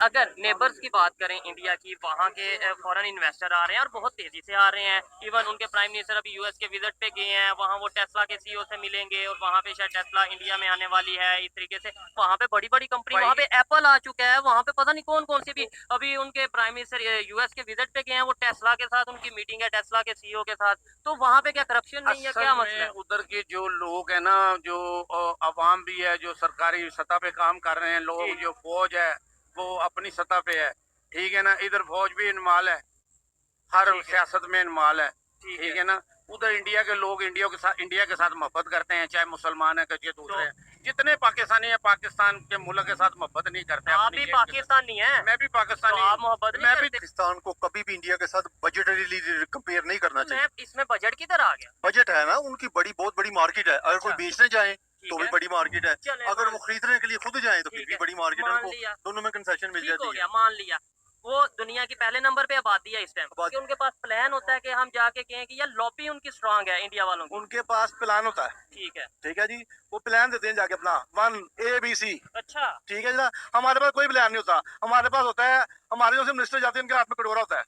अगर नेबर्स की बात करें इंडिया की, वहाँ के फॉरेन इन्वेस्टर आ रहे हैं और बहुत तेजी से आ रहे हैं। इवन उनके प्राइम मिनिस्टर अभी यूएस के विजिट पे गए हैं, वहाँ वो टेस्ला के सीईओ से मिलेंगे और वहाँ पे शायद टेस्ला इंडिया में आने वाली है। इस तरीके से वहाँ पे बड़ी-बड़ी कंपनी, वहाँ पे एप्पल आ चुका है, वहाँ पे पता नहीं कौन-कौन सी भी अभी उनके प्राइम मिनिस्टर यूएस के विजिट पे गए हैं, वो टेस्ला के साथ उनकी मीटिंग है, टेस्ला के सीईओ के साथ। तो वहाँ पे क्या करप्शन नहीं है, क्या मसला है? उधर के जो लोग है ना, जो अवाम भी है, जो सरकारी सतह पे काम कर रहे हैं लोग, जी, जो फौज है वो अपनी सतह पे है। ठीक है ना, इधर फौज भी इनवाल है, हर ठीक है, सियासत में इनवाल है। ठीक ठीक है। है ना, उधर इंडिया के लोग इंडिया के साथ मोहब्बत करते हैं, चाहे मुसलमान है चाहे दूसरे तो हैं। जितने पाकिस्तानी है पाकिस्तान के मुल्क के साथ मोहब्बत नहीं करते आप अपनी भी जेब के साथ। पाकिस्तानी हैं, मैं भी तो पाकिस्तानी आप हूँ। मोहब्बत नहीं मैं भी करते? पाकिस्तान को कभी भी इंडिया के साथ बजटरी कंपेयर नहीं करना तो मैं चाहिए। इसमें बजट किधर आ गया? बजट है ना, उनकी बहुत बड़ी मार्केट है। अगर कोई अच्छा, बेचने जाए तो ठीक भी है। बड़ी मार्केट है। चले अगर मान वो खरीदने के लिए खुद जाए तो फिर ठीक भी है, बड़ी मार्केट है। मान उनको लिया, दोनों में कंसेशन मिल ठीक हो जाती है। गया, मान लिया। वो दुनिया की पहले नंबर पे आबादी है इस टाइम, अब कि उनके पास प्लान होता है कि हम जाके कहें कि यार लॉबी उनकी स्ट्रांग है इंडिया वालों की। उनके पास प्लान होता है। ठीक है। ठीक है जी, वो प्लान देते हैं जाके अपना 1 A B C। अच्छा, ठीक है जी ना, हमारे पास कोई प्लान नहीं होता। हमारे पास होता है, हमारे जो से मिनिस्टर जाते हैं उनके हाथ में कटोरा होता है।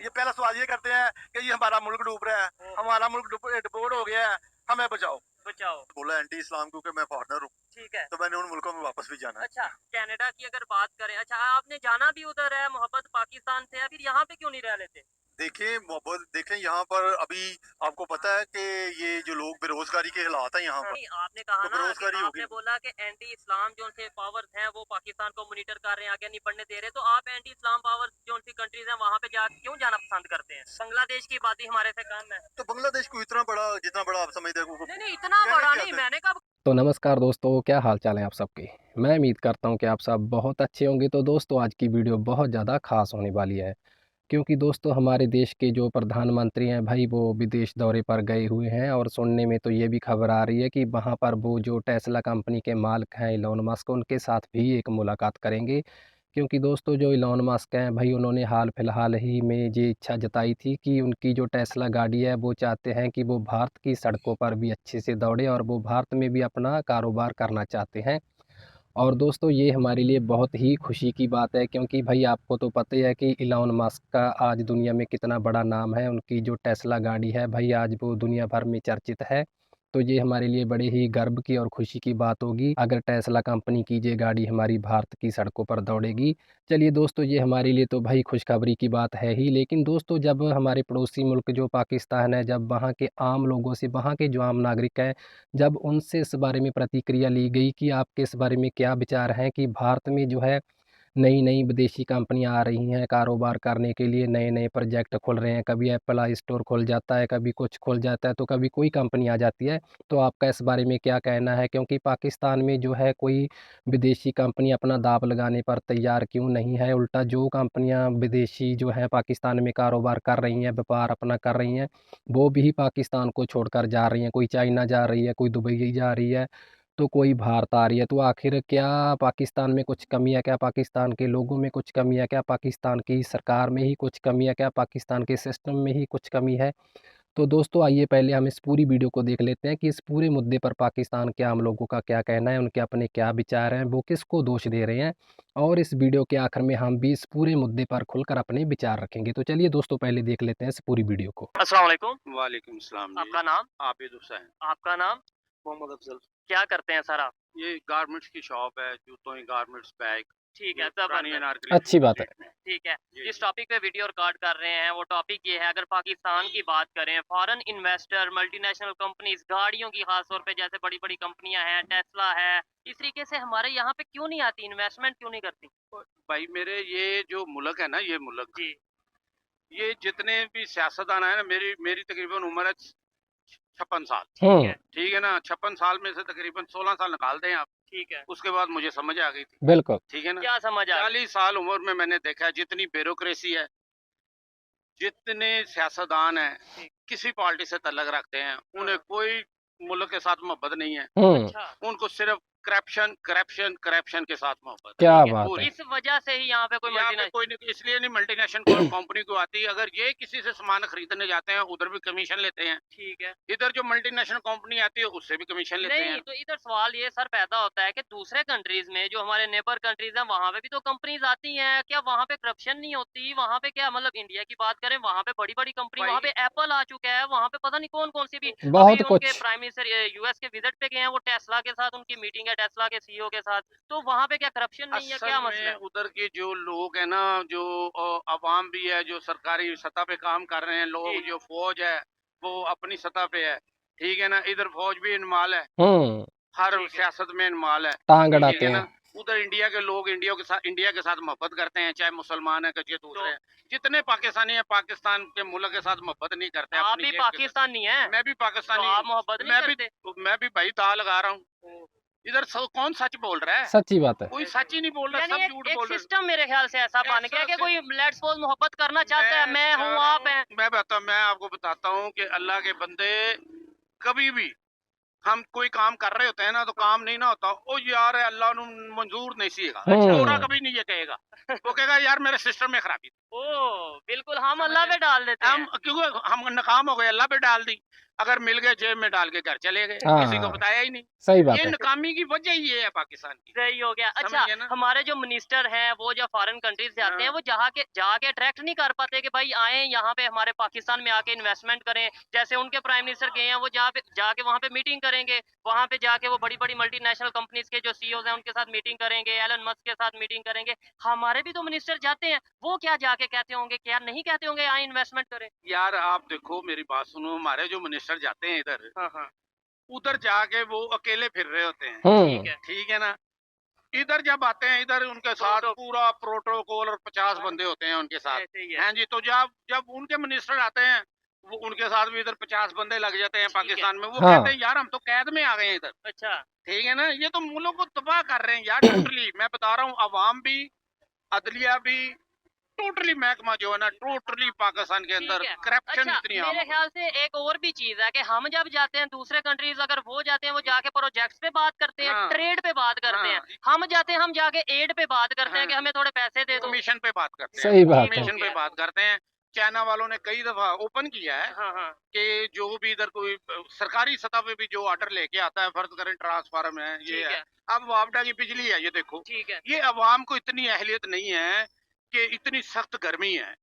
ये पहला सवाल ये करते हैं कि ये हमारा मुल्क डूब रहा है, ओह! हमारा मुल्क डिपोर्ट हो गया है, हमें बचाओ। बचाओ, बोला एंटी इस्लाम क्योंकि मैं फॉरनर हूँ, ठीक है। तो मैंने उन मुल्कों में वापस भी जाना है। अच्छा, कनाडा की अगर बात करें, अच्छा आपने जाना भी उधर है, मोहब्बत पाकिस्तान से है, फिर यहाँ पे क्यों नहीं रह लेते? देखिए मोहब्बत, देखें यहाँ पर अभी आपको पता है कि ये जो लोग बेरोजगारी के हालात है यहाँ हाँ, पर, नहीं आपने कहा तो ना कि बेरोजगारी आपने होगी। बोला कि एंटी इस्लाम जो से पावर्स हैं वो पाकिस्तान को मॉनिटर कर रहे हैं, आगे नहीं बढ़ने दे रहे, तो आप एंटी इस्लाम पावर्स जो सी कंट्रीज हैं वहाँ पे जा क्यों जाना पसंद करते हैं? बांग्लादेश की आबादी हमारे से कम है। तो बांग्लादेश को इतना बड़ा, जितना बड़ा आप समझते हैं नहीं, नहीं इतना कहने बड़ा की नहीं, आते हैं। मैंने कब तो नमस्कार दोस्तों, क्या हाल चाल है आप सबके। मैं उम्मीद करता हूं कि आप सब बहुत अच्छे होंगे। तो दोस्तों आज की वीडियो बहुत ज़्यादा ख़ास होने वाली है, क्योंकि दोस्तों हमारे देश के जो प्रधानमंत्री हैं भाई, वो विदेश दौरे पर गए हुए हैं। और सुनने में तो ये भी खबर आ रही है कि वहाँ पर वो जो टेस्ला कंपनी के मालिक हैं इलॉन मस्क, उनके साथ भी एक मुलाकात करेंगे। क्योंकि दोस्तों जो इलॉन मस्क हैं भाई, उन्होंने हाल फिलहाल ही में ये इच्छा जताई थी कि उनकी जो टेस्ला गाड़ी है वो चाहते हैं कि वो भारत की सड़कों पर भी अच्छे से दौड़े और वो भारत में भी अपना कारोबार करना चाहते हैं। और दोस्तों ये हमारे लिए बहुत ही खुशी की बात है, क्योंकि भाई आपको तो पता ही है कि इलॉन मस्क का आज दुनिया में कितना बड़ा नाम है। उनकी जो टेस्ला गाड़ी है भाई, आज वो दुनिया भर में चर्चित है। तो ये हमारे लिए बड़े ही गर्व की और खुशी की बात होगी अगर टेस्ला कंपनी की ये गाड़ी हमारी भारत की सड़कों पर दौड़ेगी। चलिए दोस्तों, ये हमारे लिए तो भाई खुशखबरी की बात है ही, लेकिन दोस्तों जब हमारे पड़ोसी मुल्क जो पाकिस्तान है, जब वहाँ के आम लोगों से, वहाँ के जो आम नागरिक हैं, जब उनसे इस बारे में प्रतिक्रिया ली गई कि आपके इस बारे में क्या विचार हैं कि भारत में जो है नई-नई विदेशी कंपनियाँ आ रही हैं कारोबार करने के लिए, नए-नए प्रोजेक्ट खुल रहे हैं, कभी एप्पल आई स्टोर खुल जाता है, कभी कुछ खुल जाता है, तो कभी कोई कंपनी आ जाती है। तो आपका इस बारे में क्या कहना है? क्योंकि पाकिस्तान में जो है कोई विदेशी कंपनी अपना दाँव लगाने पर तैयार क्यों नहीं है? उल्टा जो कंपनियाँ विदेशी जो हैं पाकिस्तान में कारोबार कर रही हैं, व्यापार अपना कर रही हैं, वो भी पाकिस्तान को छोड़कर जा रही हैं। कोई चाइना जा रही है, कोई दुबई जा रही है, तो कोई भारत आ रही है। तो आखिर क्या पाकिस्तान में कुछ कमी है? क्या पाकिस्तान के लोगों में कुछ कमी है? क्या पाकिस्तान की सरकार में ही कुछ कमी है? क्या पाकिस्तान के सिस्टम में ही कुछ कमी है? तो दोस्तों आइए पहले हम इस पूरी वीडियो को देख लेते हैं कि इस पूरे मुद्दे पर पाकिस्तान के आम लोगों का क्या कहना है, उनके अपने क्या विचार हैं, वो किसको दोष दे रहे हैं। और इस वीडियो के आखिर में हम भी इस पूरे मुद्दे पर खुलकर अपने विचार रखेंगे। तो चलिए दोस्तों पहले देख लेते हैं इस पूरी वीडियो को। अस्सलाम वालेकुम, वालेकुम सलाम जी। आपका नाम? आबिद हुसैन। आपका नाम? मोहम्मद अफजल। क्या करते हैं सर आप? ये गारमेंट्स की शॉप है, जूतों की गारमेंट्स, बैग। ठीक ये है, पुरानी ज़बरदस्त। अनारकली अच्छी जूते बात है। रेट में। ठीक है, जी जिस जी। टॉपिक पे वीडियो रिकॉर्ड कर रहे हैं वो टॉपिक ये है, अगर पाकिस्तान की बात करें, फॉरेन इन्वेस्टर, मल्टीनेशनल कंपनीज, गाड़ियों की खास तौर पे जैसे बड़ी-बड़ी कंपनियां हैं, टेस्ला है, इस तरीके से हमारे यहाँ पे क्यों नहीं आती, इन्वेस्टमेंट क्यों नहीं करती? भाई मेरे ये जो मुल्क है ना, ये मुल्क, जी, ये जितने भी सियासतदान है ना, मेरी मेरी तकरीबन उम्र है 56 साल। ठीक हुँ, है, 56 साल में से तकरीबन 16 साल निकाल दें आप। ठीक है। उसके बाद मुझे समझ आ गई थी। बिल्कुल। ठीक है ना, क्या समझ आ गई? 40 साल उम्र में मैंने देखा है जितनी ब्यूरोक्रेसी है, जितने सियासतदान हैं, ठीक, किसी पार्टी से तल्लक रखते हैं, उन्हें हाँ, कोई मुल्क के साथ मोहब्बत नहीं है। हुँ, अच्छा, उनको सिर्फ करप्शन करप्शन करप्शन के साथ मोहब्बत क्या ठीक है, बात पूरी। है। इस वजह से ही यहाँ पे कोई यहाँ पे मल्टीनेशनल कोई नहीं, इसलिए नहीं मल्टीनेशनल कंपनी को आती। अगर ये किसी से सामान खरीदने जाते हैं उधर भी कमीशन लेते हैं, ठीक है। इधर जो मल्टीनेशनल कंपनी आती है उससे भी कमीशन लेते नहीं, हैं। तो इधर सवाल ये सर पैदा होता है कि दूसरे कंट्रीज में जो हमारे नेबर कंट्रीज हैं वहाँ पे भी तो कंपनीज आती हैं, क्या वहाँ पे करप्शन नहीं होती? वहाँ पे क्या मतलब इंडिया की बात करें वहाँ पे बड़ी-बड़ी कंपनी, भाई वहाँ पे एप्पल आ चुका है, वहाँ पे पता नहीं कौन-कौन सी भी बहुत अभी उनके कुछ। प्राइम मिनिस्टर यूएस के विजिट पे गए हैं, वो टेस्ला के साथ उनकी मीटिंग है, टेस्ला के सीईओ के साथ, तो वहाँ पे क्या करप्शन नहीं है, असल क्या मसला में है? उधर के जो लोग हैं ना, जो अवाम भी है, जो सरकारी सतह पे काम कर रहे हैं लोग, जी। जो फौज है वो अपनी सतह पे है, ठीक है ना। इधर फौज भी इनमाल है, हर ठीक है। सियासत में इनमाल है, टांग ठीक अड़ाते है ना। हैं। उधर इंडिया के लोग इंडिया के साथ मोहब्बत करते हैं, चाहे मुसलमान है चाहे दूसरे हैं। जितने पाकिस्तानी है पाकिस्तान के मुल्क के साथ मोहब्बत नहीं करते आप अपनी भी जेब के साथ। पाकिस्तानी हैं? मैं भी तो पाकिस्तानी आप हूँ, मोहब्बत नहीं करते? मैं भी भाई दाव लगा रहा हूँ। इधर कौन सच बोल रहा है? सच्ची बात है। कोई सच ही नहीं बोल रहा, यानी सब एक झूठ एक बोल रहे हैं। सिस्टम मेरे ख्याल से ऐसा बन गया कि कोई लेट्स सपोज मोहब्बत करना चाहता है, मैं हूँ, आप हैं। मैं आपको बताता हूँ कि अल्लाह के बंदे कभी भी हम कोई काम कर रहे होते हैं ना, तो काम नहीं ना होता, ओ यार अल्लाह नु मंजूर नहीं सीगा, छोरा कभी नहीं ये कहेगा। वो कहेगा यार मेरे सिस्टम में खराबी थी। ओह! बिल्कुल हम समझ अल्लाह गए? पे डाल देते हम हैं। क्योंकि हम नाकाम हो गए, अल्लाह पे डाल दी, अगर मिल गए जेब में डाल के घर चले गए, किसी को हाँ, बताया ही नहीं। सही बात ये है। नाकामी की वजह ही ये है पाकिस्तान की। सही हो गया। समझ अच्छा, गए ना? हमारे जो मिनिस्टर हैं, वो जो फॉरेन कंट्रीज़ से आते हैं, हाँ। वो जाके अट्रैक्ट नहीं कर पाते कि भाई आएँ यहाँ पे हमारे पाकिस्तान में आके इन्वेस्टमेंट करें। जैसे उनके प्राइम मिनिस्टर गए हैं, वो जाके वहाँ पे मीटिंग करेंगे। वहाँ पे जाके वो बड़ी-बड़ी मल्टीनेशनल कंपनीज़ के जो सीईओज़ हैं, उनके साथ मीटिंग करेंगे, एलन मस्क के साथ मीटिंग करेंगे। हमारे भी तो मिनिस्टर जाते हैं, वो क्या जाके कहते होंगे, क्या नहीं कहते होंगे आएँ इन्वेस्टमेंट करें? यार आप देखो मेरी बात सुनो, हमारे जो मिनिस्टर जाते हैं इधर, हाँ, हाँ। उधर जाके वो अकेले फिर रहे होते हैं, ठीक है। ठीक है ना। इधर जब आते हैं, इधर उनके साथ तो पूरा प्रोटोकॉल और 50 बंदे होते हैं उनके साथ। ऐसे ही है। हैं जी, तो जब जब उनके मिनिस्टर आते हैं, वो उनके साथ भी इधर 50 बंदे लग जाते हैं ठीक है। पाकिस्तान में। वो हाँ। कहते हैं यार हम तो कैद में आ गए हैं इधर, अच्छा। ठीक है ना। ये तो मुल्क को तबाह कर रहे हैं यार टोटली। मैं बता रहा हूँ, अवाम भी, अदलिया भी, टोटली महकमा जो है ना, टोटली पाकिस्तान के अंदर ठीक है। करप्शन अच्छा, इतनी आम मेरे हो गई। ख्याल से एक और भी चीज़ है कि हम जब जाते हैं दूसरे कंट्रीज़, अगर वो जाते हैं वो जाके प्रोजेक्ट्स पे बात करते हैं, हाँ। ट्रेड पे बात करते हैं। हाँ। हम जाते हैं, हम जाके एड पे बात करते हैं कि हाँ। हमें थोड़े पैसे दे दो। कमीशन पे बात करते हैं, सही बात है। कमीशन पे बात करते हैं। चाइना वालों ने कई दफा ओपन किया है हाँ, हाँ। कि जो भी इधर कोई सरकारी सतह पे भी जो ऑर्डर लेके आता है, फर्ज करें ट्रांसफार्म है, ये ठीक है, है। अब वापडा की बिजली है, ये देखो, ठीक है। ये अवाम को इतनी अहलियत नहीं है कि इतनी सख्त गर्मी है,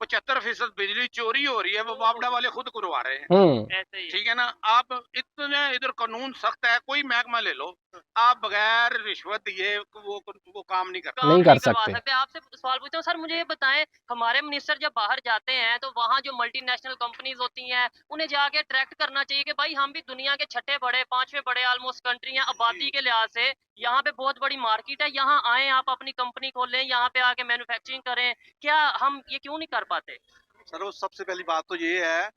75% बिजली चोरी हो रही है, वो वापडा वाले खुद करवा रहे हैं, ऐसे ही है। ठीक है ना। आप इतने इधर कानून सख्त है, कोई महकमा ले लो, आप बगैर रिश्वत दिए वो काम नहीं करते। काम नहीं नहीं कर करवा सकते। सकते। आपसे सवाल पूछता हूँ, सर मुझे ये बताएँ, हमारे मिनिस्टर जब बाहर जाते हैं तो वहाँ जो मल्टीनेशनल कंपनीज़ होती हैं, उन्हें जाके अट्रैक्ट करना चाहिए कि भाई हम भी दुनिया के छठे बड़े, 5वें बड़े ऑलमोस्ट कंट्री हैं आबादी के लिहाज से, यहाँ पे बहुत बड़ी मार्केट है, यहाँ आएँ आप अपनी कंपनी खोलें, यहाँ पे आके मैन्युफैक्चरिंग करें। क्या हम ये क्यों नहीं कर पाते? सर वो सबसे पहली बात तो ये है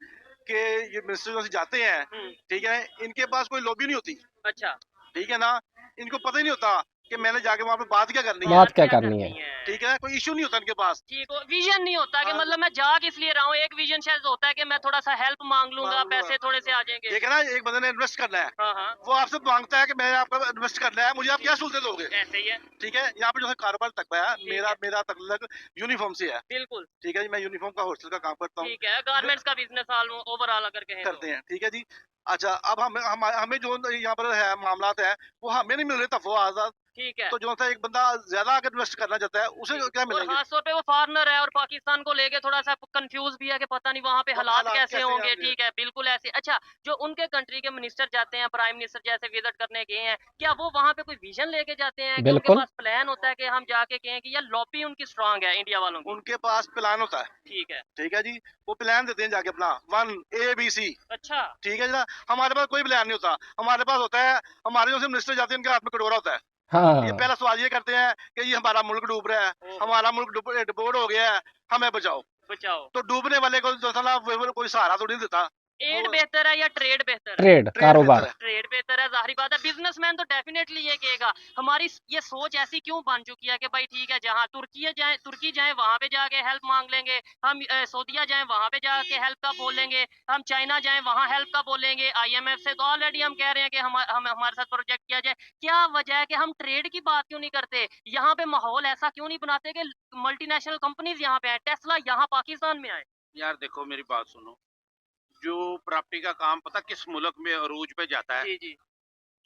कि ये मिनिस्टर जो जाते हैं, ठीक है, इनके पास कोई लॉबी नहीं होती, अच्छा। ठीक है ना। इनको पता ही नहीं होता कि मैंने जाके वहाँ पे बात क्या करनी है, बात क्या करनी है। ठीक है, कोई इशू नहीं होता इनके पास। ठीक हो, विजन नहीं होता कि हाँ। मतलब मैं जा किस लिए रहा हूँ। एक विजन शायद होता है कि मैं थोड़ा सा हेल्प मांग लूंगा, मांग लूंगा। पैसे थोड़े से आ जाएंगे। ठीक है ना, एक बंदे ने इन्वेस्ट करना है, हाँ, हाँ। वो आपसे मांगता है कि मैं आपका इन्वेस्ट करना है, मुझे आप क्या सहूलतें दोगे, ऐसे ही है। ठीक है। यहाँ पे जो है कारोबार तक है, ठीक मेरा है। मेरा तक यूनिफॉर्म से है, बिल्कुल। ठीक है जी। मैं यूनिफॉर्म का होस्टल का काम करता हूँ, ठीक है, गारमेंट्स का बिजनेस ओवरऑल अगर कहें करते हैं, ठीक है जी। अच्छा, अब हमें जो यहाँ पर है मामलात है, वो हमें नहीं मिल रहे तफवा आजाद। ठीक है। तो जो सा एक बंदा ज्यादा अगर इन्वेस्ट करना चाहता है, उसे क्या और मिलेंगे? खास तौर पे वो फॉरेनर है और पाकिस्तान को लेके थोड़ा सा कंफ्यूज भी है कि पता नहीं वहाँ पे हालात हालात कैसे कैसे होंगे। होंगे। ठीक है, बिल्कुल ऐसे। अच्छा, जो उनके कंट्री के मिनिस्टर जाते हैं, प्राइम मिनिस्टर जैसे विजिट करने गए हैं, क्या वो वहाँ पे कोई विजन लेके जाते हैं कि उनके बिल्कुल। पास प्लान होता है कि हम जाके कहें कि यार लॉबी उनकी स्ट्रांग है इंडिया वालों की? उनके पास प्लान होता है, ठीक है। ठीक है जी। वो प्लान देते हैं जाके अपना 1 ABC, अच्छा। ठीक है जी। हमारे पास कोई प्लान नहीं होता, हमारे पास होता है, हमारे जो मिनिस्टर जाते हैं उनके हाथ में कटोरा होता है। ये हाँ, पहला सवाल ये करते हैं कि ये हमारा मुल्क डूब रहा है, हमारा मुल्क डिपोर्ट हो गया है, हमें बचाओ। बचाओ। तो डूबने वाले को जो था ना, वो कोई सहारा तो नहीं देता, एड बेहतर है या ट्रेड बेहतर है? ट्रेड कारोबार। ट्रेड बेहतर है, जाहिर बात है। बिजनेसमैन तो डेफिनेटली ये कहेगा। हमारी ये सोच ऐसी क्यों बन चुकी है कि भाई ठीक है, जहाँ तुर्की जाए वहां पे जाके हेल्प मांग लेंगे, हम सऊदीया जाए वहां पे जाके हेल्प का बोलेंगे, हम चाइना जाए वहां हेल्प का बोलेंगे, IMF से तो ऑलरेडी हम कह रहे हैं कि हम हमारे साथ प्रोजेक्ट किया जाए। क्या वजह है कि हम ट्रेड की बात क्यों नहीं करते? यहाँ पे माहौल ऐसा क्यों नहीं बनाते कि मल्टीनेशनल कंपनीज यहाँ पे आए, टेस्ला यहाँ पाकिस्तान में आए? यार देखो मेरी बात सुनो, जो प्रॉपर्टी का काम पता किस मुल्क में अरूज पे जाता है? जी जी।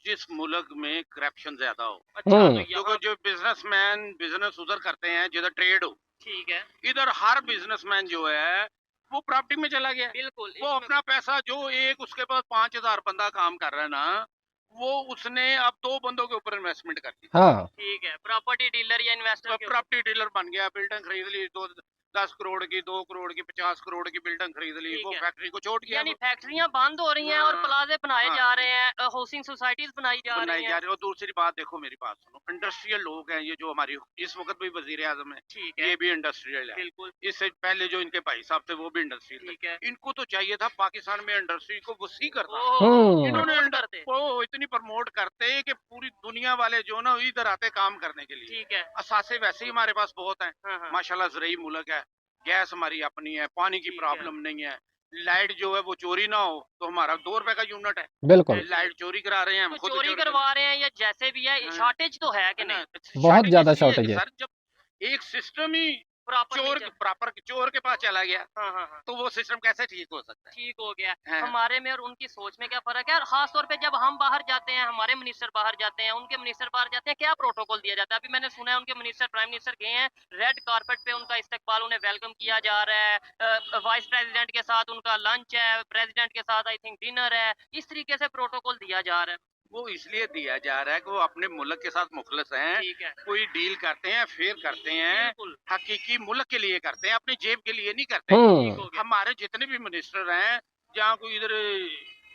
जिस मुल्क में करप्शन ज्यादा हो। अच्छा, तो क्योंकि यहाँ जो बिजनेसमैन बिजनेस उधर करते हैं जिधर ट्रेड हो, ठीक है, इधर हर बिजनेसमैन जो है वो प्रॉपर्टी में चला गया। बिल्कुल। वो अपना पैसा जो एक उसके पास 5,000 बंदा काम कर रहा है ना, वो उसने अब 2 बंदों के ऊपर इन्वेस्टमेंट कर दी। हाँ, ठीक है, प्रॉपर्टी डीलर या इन्वेस्टर के ऊपर। प्रॉपर्टी डीलर बन गया, बिल्डिंग खरीद ली, 10 करोड़ की, 2 करोड़ की, 50 करोड़ की बिल्डिंग खरीद ली, ठीक वो है। फैक्ट्री को छोड़ गया। यानी फैक्ट्रियां बंद हो रही हैं और हाँ, प्लाजे बनाए हाँ। जा रहे हैं, हाउसिंग सोसाइटीज बनाई जा बनाई रही जा हैं। रही है। और दूसरी बात देखो मेरी बात सुनो, इंडस्ट्रियल लोग हैं ये जो हमारी इस वक्त भी वजीर आजम है, ठीक है, ये भी इंडस्ट्रियल है। बिल्कुल इससे पहले जो इनके भाई साहब थे वो भी इंडस्ट्रियल ठीक थे। है। इनको तो चाहिए था पाकिस्तान में इंडस्ट्री को वसी करना। ओह, इन्होंने प्रमोट करते। को इतनी प्रमोट करते कि पूरी दुनिया वाले जो ना इधर आते काम करने के लिए। ठीक है, असासे वैसे ही हमारे पास बहुत हैं, हाँ हाँ, माशाल्लाह ज़रई मुल्क है, गैस हमारी अपनी है, पानी की ठीक है। प्रॉब्लम नहीं है, लाइट जो है वो चोरी ना हो। तो हमारा 2 रुपए का यूनिट है, बिल्कुल। लाइट चोरी करा रहे हैं हम, तो खुद चोरी करवा रहे हैं या जैसे भी है, हाँ। शॉर्टेज तो है कि है ना? नहीं? बहुत ज़्यादा इसलिए शॉर्टेज कि है। सर जब एक सिस्टम ही प्रॉपर नहीं चल। चोर के पास चला गया, हाँ हाँ हाँ, तो वो सिस्टम कैसे ठीक हो सकता है? ठीक हो गया। हाँ। हमारे में और उनकी सोच में क्या फर्क है? और खास तौर पे जब हम बाहर जाते हैं, हमारे मिनिस्टर बाहर जाते हैं, उनके मिनिस्टर बाहर जाते हैं, क्या प्रोटोकॉल दिया जाता है? अभी मैंने सुना है उनके मिनिस्टर, प्राइम मिनिस्टर गए हैं, रेड कारपेट पे उनका इस्तकबाल, उन्हें वेलकम किया जा रहा है, वाइस प्रेसिडेंट के साथ उनका लंच है, प्रेसिडेंट के साथ आई थिंक डिनर है, इस तरीके से प्रोटोकॉल दिया जा रहा है। वो इसलिए दिया जा रहा है कि वो अपने मुल्क के साथ मुखलस हैं। ठीक है, कोई डील करते हैं फिर करते हैं, बिल्कुल हकीकी मुल्क के लिए करते हैं, अपनी जेब के लिए नहीं करते। ठीक हम्म, हो गया। हमारे जितने भी मिनिस्टर हैं, जहाँ कोई इधर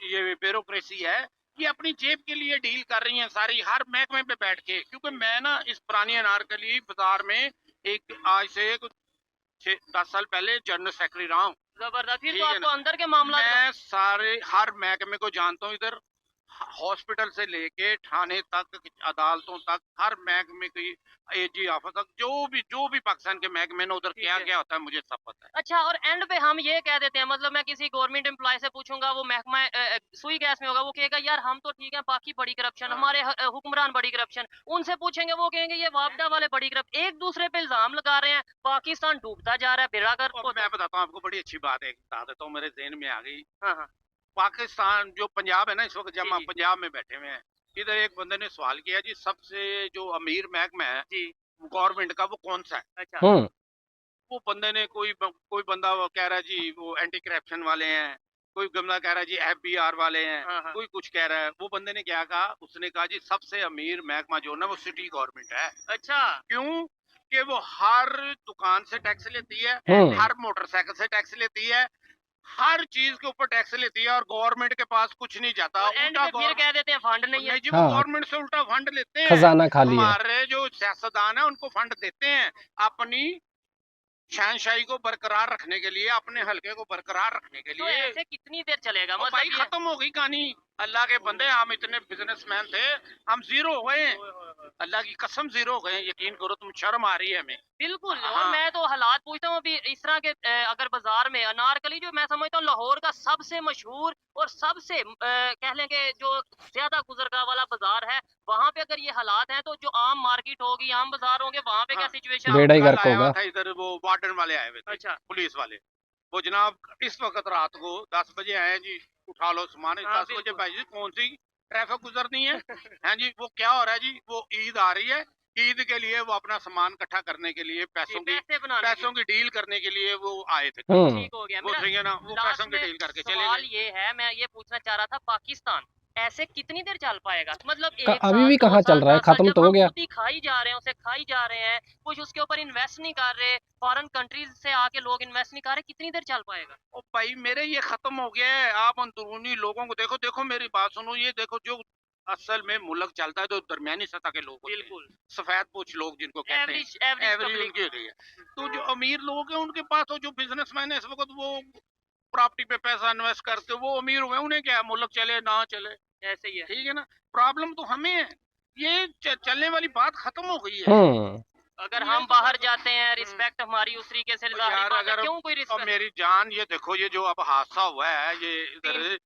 ये ब्यूरोक्रेसी है, ये अपनी जेब के लिए डील कर रही हैं सारी, हर महकमे पे बैठ के। क्योंकि मैं ना इस पुरानी अनारकली बाजार में एक आज से कुछ 10 साल पहले जनरल सेक्रेटरी रहा हूँ। जबरदस्त। फिर ठीक तो है आपको ना? अंदर के मामला मैं सारे हर महकमे को जानता हूँ इधर, हॉस्पिटल से लेके थाने तक, अदालतों तक, हर महकमे की AG ऑफिस तक, जो भी पाकिस्तान के महकमे में उधर ठीक क्या है। क्या होता है मुझे सब पता है। अच्छा, और एंड पे हम ये कह देते हैं, मतलब मैं किसी गवर्नमेंट एम्प्लॉय से पूछूंगा, वो महकमा सुई गैस में होगा, वो कहेगा यार हम तो ठीक है, बाकी बड़ी करप्शन, हाँ। हमारे हुक्मरान बड़ी करप्शन। उनसे पूछेंगे, वो कहेंगे ये वापदा वाले बड़ी करप्शन। एक दूसरे पे इल्जाम लगा रहे हैं, पाकिस्तान डूबता जा रहा है, बेड़ागर। और मैं बताता हूँ आपको बड़ी अच्छी बात है, बता देता हूँ, मेरे ज़हन में आ गई। हाँ हाँ, पाकिस्तान जो पंजाब है ना, इस वक्त जब जी, हम जी। पंजाब में बैठे हुए हैं, इधर एक बंदे ने सवाल किया जी सबसे जो अमीर महकमा है जी, गवर्नमेंट का वो कौन सा है? अच्छा, हम्म, वो बंदे ने कोई बंदा वो कह रहा है जी वो एंटी करप्शन वाले हैं, कोई बंदा कह रहा है जी FBR वाले हैं, हाँ हाँ, कोई कुछ कह रहा है। वो बंदे ने क्या कहा, उसने कहा जी सबसे अमीर महकमा जो है ना वो सिटी गवर्नमेंट है। अच्छा, क्यों? कि वो हर दुकान से टैक्स लेती है, हम्म, हर मोटरसाइकिल से टैक्स लेती है, हर चीज के ऊपर टैक्स लेती है, और गवर्नमेंट के पास कुछ नहीं जाता। और एंड उल्टा पे फिर कह देते हैं फंड नहीं है। नहीं जी, वो हाँ, गवर्नमेंट से उल्टा फंड लेते हैं। खजाना खाली है। हमारे जो सियासतदान है उनको फंड देते हैं अपनी शहनशाही को बरकरार रखने के लिए, अपने हलके को बरकरार रखने के तो लिए। ऐसे कितनी देर चलेगा? और भाई मतलब ये खत्म हो गई कहानी। अल्लाह के बंदे, हम इतने बिजनेसमैन थे, हम जीरो हो गए हैं। अल्लाह की कसम जीरो हो गए हैं, यकीन करो, तुम शर्म आ रही है हमें। बिल्कुल। और हाँ। मैं तो हालात पूछता हूँ अभी इस तरह के, अगर बाजार में अनारकली, जो मैं समझता हूँ लाहौर का सबसे मशहूर और सबसे कह लें कि जो ज्यादा गुजरगाह वाला बाजार है, वहाँ पे अगर ये हालात हैं, तो जो आम मार्केट होगी, आम बाजार होंगे, वहाँ पे क्या हाँ। सिचुएशन? बेड़ा ही कल गर्क आया हुआ होगा। था इधर, वो वार्डन वाले आए हुए थे, अच्छा, पुलिस वाले। वो जनाब इस वक्त रात को 10 बजे आए जी, उठा लो सामान। हाँ, 10 बजे बिल्कुल। भाई जी कौन सी ट्रैफिक गुजरनी है? हैं जी, वो क्या हो रहा है जी, वो ईद आ रही है, ईद के लिए वो अपना सामान इकट्ठा करने के लिए, पैसों पैसे की डील करने के लिए वो आए थे। ठीक हो गया। वो मेरा सही है ना, वो लास्ट पैसों की में डील करके चले सवाल गए। ये है, मैं ये पूछना चाह रहा था, पाकिस्तान ऐसे कितनी देर चल पाएगा? मतलब का, 1 अभी साल, भी 2 कहाँ साल, चल रहा है, 10 साल, खत्म जब तो हो हम गया। खुद ही खाई जा रहे हैं, उसे खाई जा रहे हैं, कुछ उसके ऊपर इन्वेस्ट नहीं कर रहे, फॉरेन कंट्रीज से आके लोग इन्वेस्ट नहीं कर रहे, कितनी देर चल पाएगा? ओ भाई मेरे, ये खत्म हो गया है। आप अंदरूनी लोगों को देखो, देखो मेरी बात सुनो, ये देखो जो असल में मुल्क चलता है तो दरमियानी सतह के लोग होते हैं, बिल्कुल, सफेद पोच लोग जिनको कहते हैं, एवरेज एवरेज पब्लिक। उनकी होती है। तो जो अमीर लोग हैं उनके पास, तो जो बिजनेसमैन है इस वक्त वो प्रॉपर्टी पे पैसा इन्वेस्ट करके वो अमीर हुए, उन्हें क्या है, मुल्क चले ना चले, ऐसे ही है। ठीक है ना। प्रॉब्लम तो हमें है, ये चलने वाली बात खत्म हो गई है। अगर हम बाहर जाते हैं रिस्पेक्ट हमारी उस तरीके से जाहिर यार बात है, अगर क्यों कोई अब रिस्पेक्ट मेरी जान, ये देखो ये जो अब हादसा हुआ है, ये इधर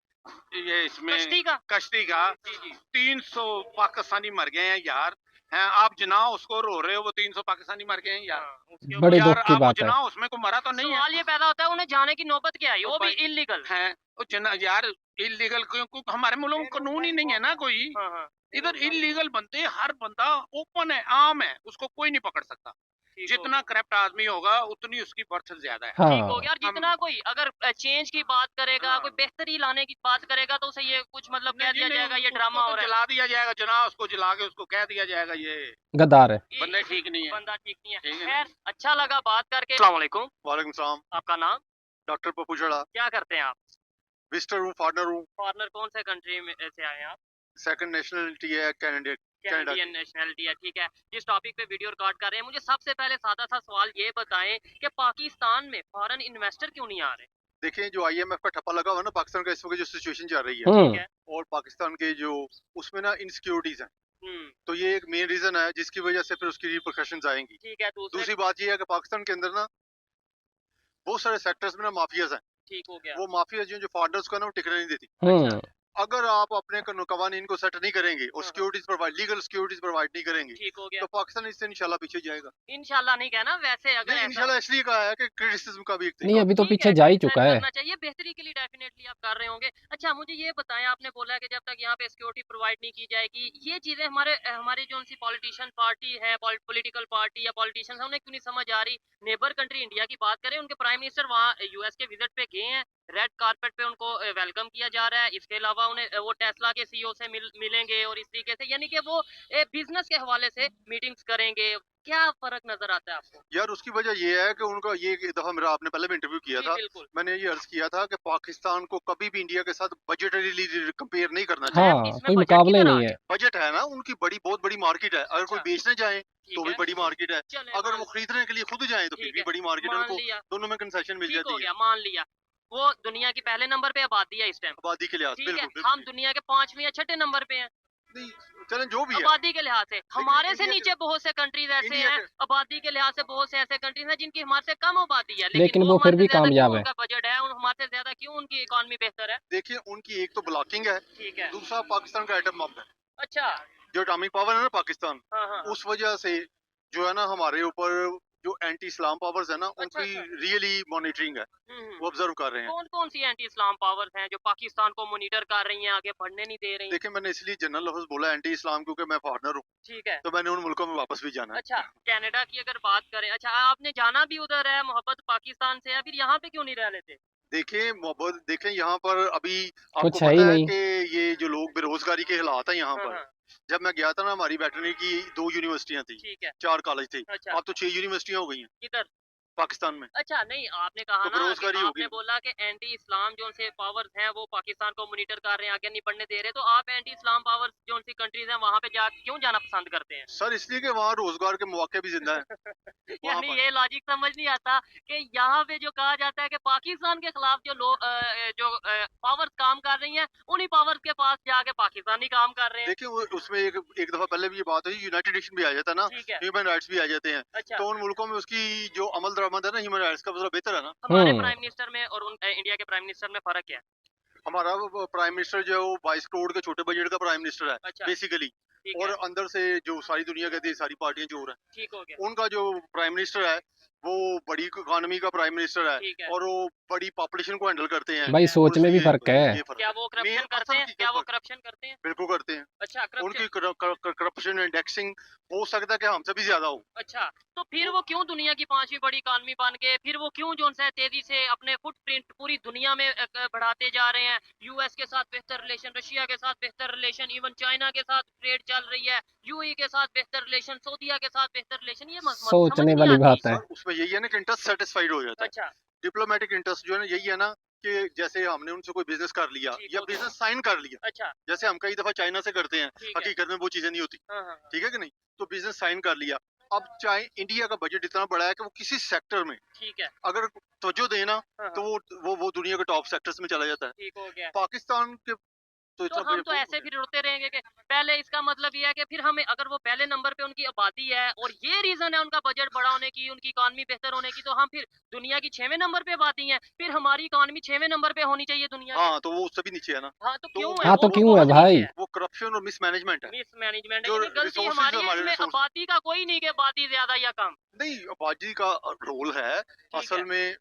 ये इसमें कश्ती का कश्ती का जी जी 300 पाकिस्तानी मर गए हैं यार। हैं आप जनाओ उसको रो रहे हो, वो 300 पाकिस्तानी मर गए हैं यार। हाँ, उसके बड़े यार दुख की आप वो बात है। जनाओ, उसमें को मरा तो नहीं है। सवाल ये पैदा होता है उन्हें जाने की नौबत क्या आई, वो तो भी भाई- इलीगल। हैं वो जना यार, इलीगल क्यों, हमारे मुल्क में कानून ही नहीं है ना कोई। हाँ हाँ इधर इलीगल बंदे, हर बंदा ओपन है, आम है, उसको कोई नहीं पकड़ सकता। ठीक हो जितना करप्ट आदमी होगा उतनी उसकी बर्थ ज्यादा है। ठीक हो हाँ गया। और जितना कोई अगर चेंज की बात करेगा, हाँ। कोई बेहतरी लाने की बात करेगा तो उसे ये कुछ मतलब कह नहीं, दिया नहीं, जाएगा ये उसको ड्रामा तो हो रहा है, जला दिया जाएगा जना, उसको जला के उसको कह दिया जाएगा ये गद्दार है। ये बंदा ठीक नहीं है। बंदा ठीक नहीं है। ठीक है। खैर अच्छा लगा बात करके। अस्सलाम वालेकुम। वालेकुम सलाम। आपका नाम, डॉक्टर पप्पू चढ़ा, क्या करते हैं आप? विजिटर हूँ, फॉरनर हूँ, फॉरनर कौन से कंट्री में से आए हैं आप? सेकंड नेशनलिटी है कनाडा। कैनेडियन नेशनलिटी है, ठीक है। जिस टॉपिक पे वीडियो रिकॉर्ड कर रहे हैं, मुझे सबसे पहले सादा सा सवाल ये बताएं कि पाकिस्तान में फॉरेन इन्वेस्टर क्यों नहीं आ रहे? देखिए जो IMF का ठप्पा लगा हुआ है ना पाकिस्तान का, इस वक्त जो सिचुएशन चल रही है, ठीक है। और पाकिस्तान के जो उसमें ना इनसिक्योरिटीज हैं, हम्म, तो ये एक मेन रीजन है जिसकी वजह से फिर उसकी रिपरकशंस आएंगी। ठीक है। दूसरी बात ये है कि पाकिस्तान के अंदर ना बहुत सारे सेक्टर्स में ना माफियाज हैं। ठीक हो गया। वो माफियाज जो फॉरनर्स को है ना वो टिकने नहीं देती। हम्म अगर आप अपने कवानीन को सेट नहीं करेंगे और हाँ। Securities provide, legal securities provide नहीं करेंगे, ठीक हो गया। तो पाकिस्तान इससे इंशाल्लाह पीछे जाएगा। इंशाल्लाह नहीं कहना, वैसे अगर नहीं, ऐसा इंशाल्लाह इसलिए कहा है कि क्रिटिसिज्म का भी एक नहीं तरीका अभी तो ठीक पीछे है, जा ही criticize चुका है। करना चाहिए, बेहतरी के लिए डेफिनेटली आप कर रहे होंगे। अच्छा मुझे ये बताएं, आपने बोला कि जब तक यहाँ पे सिक्योरिटी प्रोवाइड नहीं की जाएगी, ये चीजें हमारे हमारी जो सी पॉलिटिशियन पार्टी है, पॉलिटिकल पार्टी या पॉलिटिशियंस है, उन्हें क्यों नहीं समझ आ रही? नेबर कंट्री इंडिया की बात करें, उनके प्राइम मिनिस्टर वहाँ US के विजिट पे गए हैं, रेड कारपेट पे उनको वेलकम किया जा रहा है। इसके अलावा उन्हें वो टेस्ला के CEO से मिलेंगे और इस तरीके से, यानी कि वो बिजनेस के हवाले से मीटिंग्स करेंगे। क्या फर्क नजर आता है आपको? यार उसकी वजह ये है कि उनका ये एक दफा मेरा आपने पहले भी इंटरव्यू किया जी, था, बिल्कुल। मैंने ये अर्ज किया था कि पाकिस्तान को कभी भी इंडिया के साथ बजटरी कंपेयर नहीं करना चाहिए। हाँ इसमें कोई बजट मुकाबले किधर आ नहीं गया? है। बजट है ना उनकी बहुत बड़ी मार्केट है, अगर कोई अच्छा। बेचने जाए ठीक तो भी है। बड़ी मार्केट है, चले अगर मान वो खरीदने के लिए खुद जाए तो फिर ठीक भी है, बड़ी मार्केट है, मान उनको लिया, दोनों में कंसेशन मिल ठीक हो जाती है गया, मान लिया। वो दुनिया की पहले नंबर पे आबादी है इस टाइम, आबादी के लिहाज। ठीक है। बिल्कुल हम बिल्कुल दुनिया के 5वें या 6ठे नंबर पे हैं नहीं, चलें जो भी है। आबादी के लिहाज से। हमारे से इंडिया नीचे बहुत से कंट्रीज ऐसे इंडिया हैं, के- आबादी के लिहाज से बहुत से ऐसे कंट्रीज हैं जिनकी हमारे से कम आबादी है, लेकिन वो हमारे फिर से भी ज्यादा कामयाब क्यों है। उनका बजट है और हमारे से ज्यादा क्यों उनकी इकोनॉमी बेहतर है? देखिए उनकी एक तो ब्लॉकिंग है, ठीक है। दूसरा पाकिस्तान का एटम बम है, अच्छा। जो एटॉमिक पावर है ना पाकिस्तान, हाँ हाँ। उस वजह से जो है ना हमारे ऊपर जो एंटी इस्लाम पावर्स है ना अच्छा, उनकी अच्छा। रियली मॉनिटरिंग है, वो ऑब्जर्व कर रहे हैं। कौन कौन सी एंटी इस्लाम पावर्स हैं जो पाकिस्तान को मॉनिटर कर रही हैं, आगे बढ़ने नहीं दे रही हैं? देखिए मैंने इसलिए जनरल लफ्ज बोला एंटी इस्लाम क्योंकि मैं फॉरनर हूँ, ठीक है। तो मैंने उन मुल्कों में वापस भी जाना है। अच्छा, कनाडा की अगर बात करें, अच्छा आपने जाना भी उधर है, मोहब्बत पाकिस्तान से है, फिर यहाँ पे क्यों नहीं रह लेते? देखिए मोहब्बत, देखें यहाँ पर अभी आपको कुछ है ही पता है नहीं। कि ये जो लोग बेरोजगारी के हालात है यहाँ हाँ, पर, हाँ, जब मैं गया था ना हमारी वेटरनरी की 2 यूनिवर्सिटियाँ थी, ठीक है। 4 कॉलेज थे, अच्छा। अब तो 6 यूनिवर्सिटियाँ हो गई हैं किधर? पाकिस्तान में। अच्छा नहीं, आपने कहा तो ना कि बेरोजगारी आपने होगी। बोला कि एंटी इस्लाम जो से पावर्स हैं वो पाकिस्तान को मॉनिटर कर रहे हैं, आगे नहीं बढ़ने दे रहे, तो आप एंटी इस्लाम पावर्स जो सी कंट्रीज हैं वहाँ पे क्यों जाना पसंद करते हैं? सर इसलिए कि वहाँ रोजगार के मौके भी जिंदा है। यानी पर। ये लॉजिक समझ नहीं आता कि यहाँ पे जो कहा जाता है कि पाकिस्तान के खिलाफ जो लोग जो पावर्स काम कर रही हैं, उन्हीं पावर्स के पास जाके पाकिस्तानी काम कर रहे हैं। देखिए वो उसमें एक दफा पहले भी ये बात हुई, यूनाइटेड नेशन भी आ जाता है ना, ठीक है। ह्यूमन राइट्स भी आ जाते हैं, अच्छा, तो उन मुल्कों में उसकी जो अमल दरामद है ना ह्यूमन राइट्स का, वो थोड़ा बेहतर है ना। हमारे हम्म। प्राइम मिनिस्टर में और इंडिया के प्राइम मिनिस्टर में फर्क क्या है? हमारा प्राइम मिनिस्टर जो है वो 22 करोड़ के छोटे बजट का प्राइम मिनिस्टर है अच्छा, बेसिकली, ठीक और है, अंदर से जो सारी दुनिया कहती है सारी पार्टियां जोर है। ठीक हो गया, उनका जो प्राइम मिनिस्टर है वो बड़ी इकोनॉमी का प्राइम मिनिस्टर है, ठीक है। और वो बड़ी पॉपुलेशन को हैंडल करते हैं। भाई है। सोच में भी फर्क है। ये फर्क क्या है। वो करप्शन मेन करते असल हैं? हकीकत क्या वो फर्क- करप्शन करते हैं? बिल्कुल करते हैं। अच्छा, उनकी करप्शन। करप्शन इंडेक्सिंग हो सकता है कि हमसे भी ज्यादा हो। अच्छा, तो फिर वो क्यों दुनिया की 5वीं बड़ी इकॉनमी बन गए? फिर वो क्यों जो है तेजी से अपने फुटप्रिंट पूरी दुनिया में बढ़ाते जा रहे हैं? यूएस के साथ बेहतर रिलेशन, रशिया के साथ बेहतर रिलेशन, इवन चाइना के साथ ट्रेड चल रही है, यूएई के साथ बेहतर रिलेशन, सऊदीया के साथ बेहतर रिलेशन, ये समझ सोचने नहीं वाली आती। बात है। सर उसमें यही है ना कि इंटरेस्ट सेटिस्फाइड हो जाता है। अच्छा, डिप्लोमेटिक इंटरेस्ट जो है ना यही है ना कि जैसे हमने उनसे कोई बिजनेस कर लिया ठीक या हो गया। बिजनेस साइन कर लिया, अच्छा, जैसे हम कई दफा चाइना से करते हैं, ठीक है। हकीकत में वो चीजें नहीं होती, हाँ, हाँ, हाँ। ठीक है कि नहीं, तो बिजनेस साइन कर लिया, अब चाहे इंडिया का बजट इतना बड़ा है कि वो किसी सेक्टर में ठीक है। अगर तवज्जो देना हाँ, तो वो दुनिया के टॉप सेक्टर्स में चला जाता है। ठीक हो गया। पाकिस्तान के तो तो इतना हम बजट तो ऐसे फिर रुड़ते रहेंगे कि पहले, इसका मतलब ये है कि फिर हमें, अगर वो पहले नंबर पे उनकी आबादी है और ये रीजन है उनका बजट बड़ा होने की, उनकी इकॉनमी बेहतर होने की, तो हम फिर दुनिया की 6वें नंबर पे आबादी है, फिर हमारी इकॉनमी 6वें नंबर पे होनी चाहिए दुनिया की। हाँ, तो वो उससे भी नीचे है ना। हाँ, तो तो क्यों वो- है? हाँ, तो वो क्यों है बहुत भाई? नीचे है। वो करप्शन और मिसमैनेजमेंट है। मिसमैनेजमेंट है, जो यानी गलती resources हमारी है, हमारे इसमें resources- आबादी का कोई नहीं कि आबादी ज्यादा या कम। नहीं, आबादी का रोल है ठीक असल है, में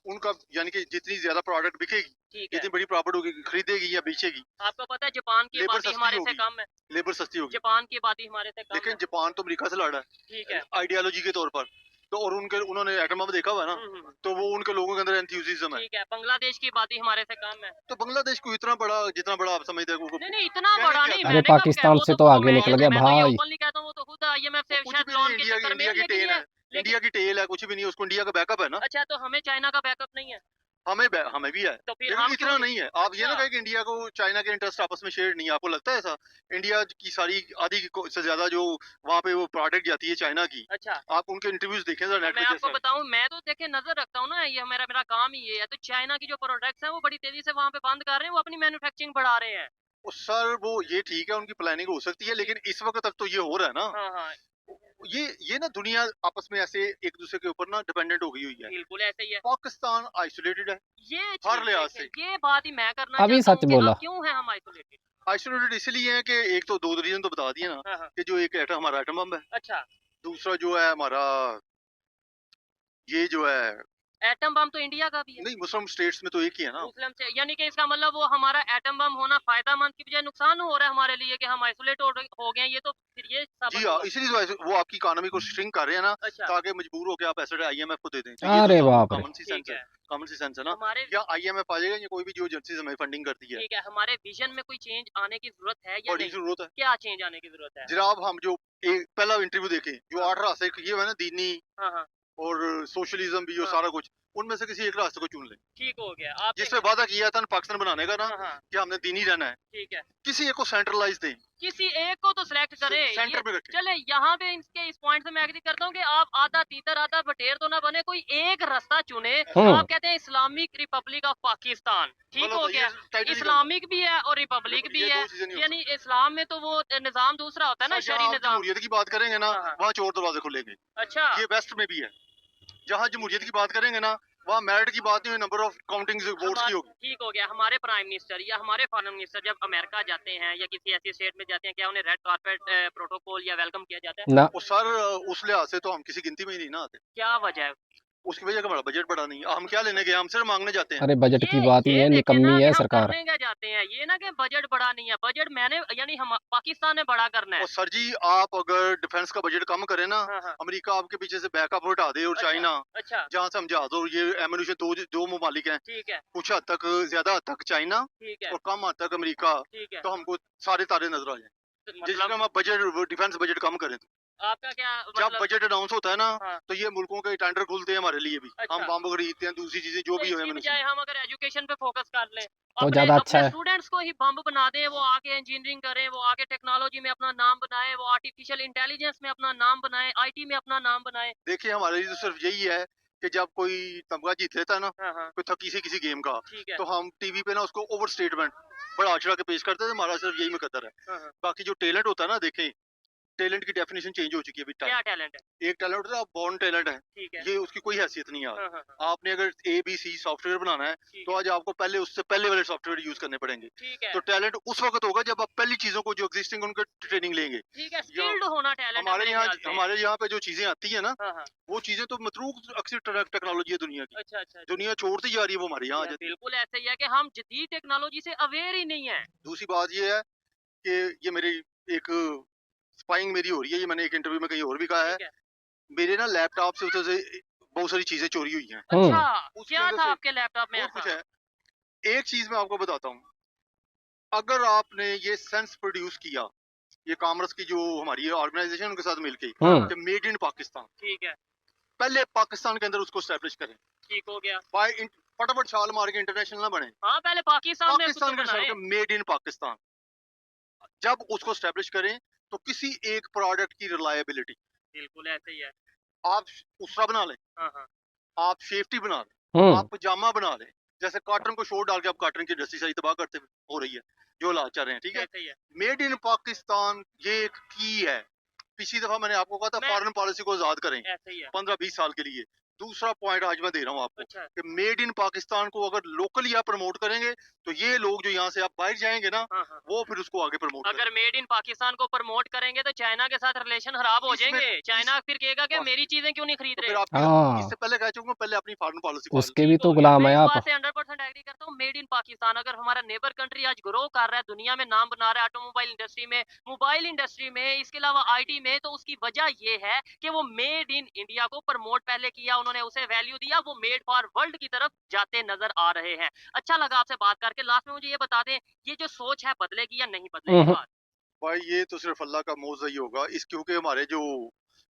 उनका, यानी कि जितनी ज्यादा प्रोडक्ट बिकेगी, ठीक है। जितनी बड़ी प्रॉपर्टी होगी, खरीदेगी या बेचेगी, आपको पता है जापान की लेबर आबादी सस्ती हमारे से होगी। कम है। लेबर सस्ती होगी। जापान की आबादी हमारे से कम लेकिन है। जापान तो अमेरिका से लड़ा है ठीक है। आइडियोलॉजी के तौर पर, तो और उन्होंने एटम बम देखा हुआ है ना, तो वो उनके लोगों के अंदर एंथुसिज्म है। ठीक है। बांग्लादेश की आबादी हमारे से कम है। तो बांग्लादेश को इतना बड़ा, जितना बड़ा आप समझते हैं वो नहीं, इतना कहने बड़ा क्या नहीं। था? अरे मैंने कब कहा, पाकिस्तान वो से तो आगे मैं निकल तो गया मैं तो ये भाई। ओपनली कहता हूँ, वो तो खुद IMF से कुछ शायद भी लोन नहीं, के इंडिया चक्कर की में, इंडिया की लेकिन टेल ये, है, इंडिया की टेल है, कुछ भी नहीं है, उसको इंडिया का बैकअप है ना। अच्छा, तो हमें चाइना का बैकअप नहीं है, हमें भी है, तो फिर लेकिन हम इतना क्यों नहीं है। आप ये ना अच्छा। कहें कि इंडिया को चाइना के इंटरेस्ट आपस में शेयर नहीं है, आपको लगता है ऐसा? इंडिया की सारी आधी से ज्यादा जो वहाँ पे वो प्रोडक्ट जाती है चाइना की, अच्छा, आप उनके इंटरव्यूज देखें जरा नेट मैं पे आपको कैसे। बताऊं, मैं तो देखे नजर रखता हूँ ना, ये मेरा मेरा काम ही ये है। तो चाइना की जो प्रोडक्ट्स हैं वो बड़ी तेजी से वहाँ पे बंद कर रहे हैं, वो अपनी मैन्युफैक्चरिंग बढ़ा रहे हैं। सर वो ये ठीक है, उनकी प्लानिंग हो सकती है, लेकिन इस वक्त तक तो ये हो रहा है ना। हाँ हाँ, ये ना दुनिया आपस में ऐसे एक दूसरे के ऊपर ना डिपेंडेंट हो गई हुई है। बिल्कुल ऐसे ही है। पाकिस्तान आइसोलेटेड है ये हर चीज लिहाज देखें, से। ये बात ही मैं करना अभी चाहता सच हूँ कि बोला। अब क्यों है हम आइसोलेटेड। आइसोलेटेड इसलिए है कि एक तो दो रीजन तो बता दिए ना, हाँ हाँ, कि जो एक हमारा एटम बम है, अच्छा। दूसरा जो है हमारा ये जो है, एटम बम तो इंडिया का भी है। नहीं मुस्लिम स्टेट्स में तो एक ही है ना। मुस्लिम से, यानी कि इसका मतलब वो हमारा एटम बम होना फायदेमंद की बजाय नुकसान हो रहा है हमारे लिए, कि हम आइसोलेट हो गए हैं। ये तो फिर ये साबित जी हाँ, हुआ। इसीलिए तो वो आपकी इकोनॉमी को श्रिंक कर रहे हैं ना, अच्छा, ताकि मजबूर होकर आप ऐसे IMF को दे दें। तो ये अरे तो बाप रे। कॉमन सी ठीक सेंस है, है। कॉमन सी सेंस है ना। हमारे, या IMF आ जाएगा या कोई भी जो एजेंसी हमें फंडिंग करती है, ठीक है, हमारे विजन में कोई चेंज आने की जरूरत है या बड़ी नहीं? जरूरत है। क्या चेंज आने की जरूरत है? जनाब हम जो एक पहला इंटरव्यू देखें, जो हाँ। 8 रास्ते ये है ना, दीनी हाँ हाँ, और सोशलिज्म भी और हाँ। सारा कुछ, उनमें से किसी एक रास्ते को चुन लें। ठीक हो गया। आप जिसमें वादा किया था ना पाकिस्तान बनाने का ना, हाँ हाँ, कि हमने दीनी रहना है, ठीक है। किसी एक को सेंट्रलाइज दें, किसी एक को तो सिलेक्ट करे। सेंटर में रखें। चले यहाँ पे इसके इस पॉइंट से मैं एग्री करता हूँ कि आप आधा तीतर आधा बटेर तो ना बने, कोई एक रास्ता चुने। आप कहते हैं इस्लामिक रिपब्लिक ऑफ पाकिस्तान, ठीक गलत हो है, गया। ये टाइटल ही गलत इस्लामिक भी है और रिपब्लिक भी ये है, दो चीजें नहीं हो यानी इस्लाम में तो वो निजाम दूसरा होता है ना, सर, जहाँ शरी आप निजाम। जमहूरियत की बात करेंगे ना, हाँ, हाँ। वहाँ चोर दरवाजे खुलेंगे। अच्छा, ये वेस्ट में भी है। जहाँ जमहूरियत की बात करेंगे ना, वहाँ मेरिट की बात नहीं, नंबर ऑफ काउंटिंग वोट्स की होगी। ठीक हो गया। हमारे प्राइम मिनिस्टर या हमारे फॉरेन मिनिस्टर जब अमेरिका जाते हैं या किसी ऐसी स्टेट में जाते हैं, क्या उन्हें रेड कार्पेट प्रोटोकॉल या वेलकम किया जाता है? ना। और सर उस लिहाज से तो हम किसी गिनती में ही नहीं ना आते। क्या वजह है? उसकी वजह से हमारा बजट बड़ा नहीं है। हम क्या लेने गए, हम सिर्फ मांगने जाते हैं। अरे बजट की बात ही है, देखे ना निकम्मी कि है हम सरकार। करने क्या जाते हैं, ये ना कि बजट बड़ा नहीं है। बजट मैंने, यानी हम पाकिस्तान ने बड़ा करना है। और सर जी आप अगर डिफेंस का बजट कम करें ना, हाँ हाँ, अमेरिका आपके पीछे से बैकअप हटा दे, और अच्छा, चाइना अच्छा, जहाँ से हम जहाज और ये एम्यूनिशन दो ममालिक हैं, ठीक है, कुछ हद तक, ज्यादा हद तक चाइना ठीक है, और कम हद तक अमेरिका, ठीक है। तो हमको सारे तारे नजर आ जाए। जिस मतलब हम बजट डिफेंस बजट कम करें, आपका क्या जब मतलब? बजट अनाउंस होता है ना, हाँ, तो ये मुल्कों के टेंडर खुलते हैं हमारे लिए भी। अच्छा। हम बम खरीदते हैं, दूसरी चीजें जो तो भी हो इसकी बजाय हम अगर एजुकेशन पे फोकस कर लें, तो ज्यादा अच्छा है। स्टूडेंट्स को ही बम बना दें, वो आके इंजीनियरिंग करें, वो आके टेक्नोलॉजी में अपना नाम बनाए, वो आर्टिफिशियल इंटेलिजेंस में अपना नाम बनाए, IT में अपना नाम बनाए। देखिए हमारे लिए तो सिर्फ यही है कि जब कोई तमगा जीत लेता है ना, हाँ हाँ, कोई किसी किसी गेम का, ठीक है। तो हम टीवी पे ना उसको ओवर स्टेटमेंट बड़ा चढ़ा के पेश करते हैं। हमारा सिर्फ यही मुकद्दर है। हाँ हाँ, बाकी जो टैलेंट होता है ना, देखें टैलेंट की डेफिनेशन चेंज हो चुकी है अभी। क्या टैलेंट है? एक टैलेंट होता है बॉर्न टैलेंट है, ठीक है। ये उसकी कोई हैसियत नहीं है। हाँ हाँ हाँ, आपने अगर ABC सॉफ्टवेयर बनाना है, ठीक तो है, आज आपको पहले उससे पहले वाले सॉफ्टवेयर यूज करने पड़ेंगे। ठीक है, तो टैलेंट उस वक्त होगा जब आप पहली चीजों को जो एग्जिस्टिंग उनके ट्रेनिंग लेंगे। ठीक है। स्किल्ड होना टैलेंट है मेरे ख्याल से। हमारे यहाँ पे जो चीजें आती है ना, हाँ हाँ, वो चीजें तो मतरूक अक्सर टेक्नोलॉजी है दुनिया की, अच्छा अच्छा, दुनिया छोड़ती जा रही है, वो हमारे यहाँ आ या जाती है। बिल्कुल ऐसे ही है कि हम जदीद टेक्नोलॉजी से अवेयर ही नहीं है। दूसरी बात ये है कि ये मेरी एक स्पाइंग मेरी हो रही है, ये मैंने एक इंटरव्यू में कहीं और भी कहा है। ठीक है। मेरे ना लैपटॉप से उधर से बहुत सारी चीजें चोरी हुई हैं। अच्छा, उसके क्या अंदर था से आपके लैपटॉप में बहुत कुछ ऐसा? है। एक चीज मैं आपको बताता हूँ, अगर आपने ये सेंस प्रोड्यूस किया, ये कॉमर्स की जो हमारी ऑर्गेनाइजेशन उनके साथ मिलके, कि मेड इन पाकिस्तान, ठीक है, पहले पाकिस्तान के अंदर उसको स्टैब्लिश करें। ठीक हो गया। फटाफट छाल मार के इंटरनेशनल ना बने, हाँ, पहले पाकिस्तान में पाकिस्तान कुछ बनाए। के मेड इन पाकिस्तान जब उसको स्टैब्लिश करें, तो किसी एक प्रोडक्ट की रिलायबिलिटी, बिल्कुल ऐसे ही है। आप उसरा बना लें, हाँ हाँ आप सेफ्टी बना लें, आप हम्म पजामा बना लें। जैसे कॉटन को शोर डाल के आप कॉटन की इंडस्ट्री सारी तबाह करते हो रही है, जो हालात चल रहे हैं, ठीक है। ऐसे ही है। मेड इन पाकिस्तान ये एक की है। पिछली दफा मैंने आपको कहा था मैं फॉरेन पॉलिसी को आजाद करें ऐसे ही है। 15-20 साल के लिए। दूसरा पॉइंट आज मैं दे रहा हूँ आपको अच्छा कि मेड इन पाकिस्तान को अगर लोकली आप प्रमोट करेंगे तो ये लोग जो यहाँ से आप बाहर जाएंगे ना, हाँ हाँ। वो फिर उसको आगे प्रमोट अगर करेंगे। मेड इन पाकिस्तान को प्रमोट करेंगे तो चाइना के साथ रिलेशन खराब हो इसमें- जाएंगे। चाइना फिर कहेगा कि बस। मेरी चीजें क्यों नहीं खरीद तो रहे। फिर आपकी हाँ इससे पहले कह चुका हूँ, पहले अपनी फॉरेन पॉलिसी को उसके भी ठीक तो हो गया। गुलाम मैं है इस आप। बात से 100% एग्री करता हूँ। मेड इन पाकिस्तान अगर हमारा नेबर कंट्री आज ग्रो कर रहा है, दुनिया में नाम बना रहा है ऑटोमोबाइल इंडस्ट्री में, मोबाइल इंडस्ट्री में, इसके अलावा आईटी में, तो उसकी वजह ये है कि वो मेड इन इंडिया को प्रमोट पहले किया, उन्होंने उसे वैल्यू दिया, वो मेड फॉर वर्ल्ड की तरफ जाते नजर आ रहे हैं। अच्छा लगा आपसे बात करके। लास्ट में मुझे ये बता दें, ये जो सोच है बदलेगी या नहीं बदलेगी हम्म बात? भाई ये तो सिर्फ अल्लाह का मौजा ही होगा इस, क्योंकि हमारे जो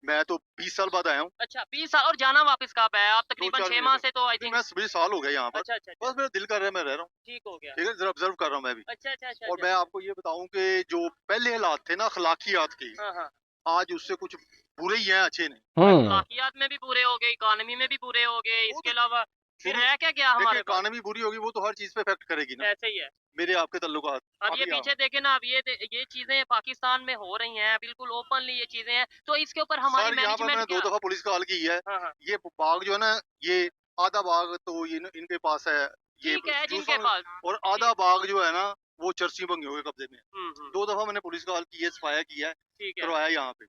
मैं तो 20 साल बाद आया हूँ। अच्छा 20 साल। और जाना वापस कब है आप? तकरीबन 2-4 6 महीने माह बाद। से तो आई फिर थिंक। मैं 20 साल हो गए यहाँ पर। अच्छा अच्छा अच्छा। बस मेरा दिल कर रहा है, मैं रह रहा हूँ, ठीक हो गया। ठीक है, जरा ऑब्जर्व कर रहा हूँ मैं भी। अच्छा अच्छा अच्छा और अच्छा। मैं आपको ये बताऊं कि जो पहले हालात थे ना अखलाकियात के, हाँ हाँ। आज उससे कुछ बुरे ही हैं, अच्छे नहीं। अखलाकियात में भी पूरे हो गए, इकोनॉमी में भी पूरे हो गए, वो इसके तो अलावा फिर शुरू रह क्या गया देखिए, हमारे पास? इकोनॉमी बुरी होगी वो तो हर चीज पे इफेक्ट करेगी ना, ऐसे ही है। मेरे आपके तल्लुकात। अब ये अभी पीछे देखे ना, अब ये चीजें पाकिस्तान में हो रही हैं, बिल्कुल ओपनली ये चीजें हैं, तो इसके ऊपर हमारी सर यहाँ पर मैनेजमेंट मैंने 2 क्या? दफा पुलिस कॉल की है। हाँ हाँ। ये बाग जो है ना, ये आधा बाग तो ये इनके पास है, ये ठीक है जिनके जूसों, पास। और आधा बाग जो है ना वो चर्ची बंगियों के कब्जे में है। हम्म। 2 दफा मैंने पुलिस कॉल की है, सफाया किया है, ठीक है करवाया यहाँ पे।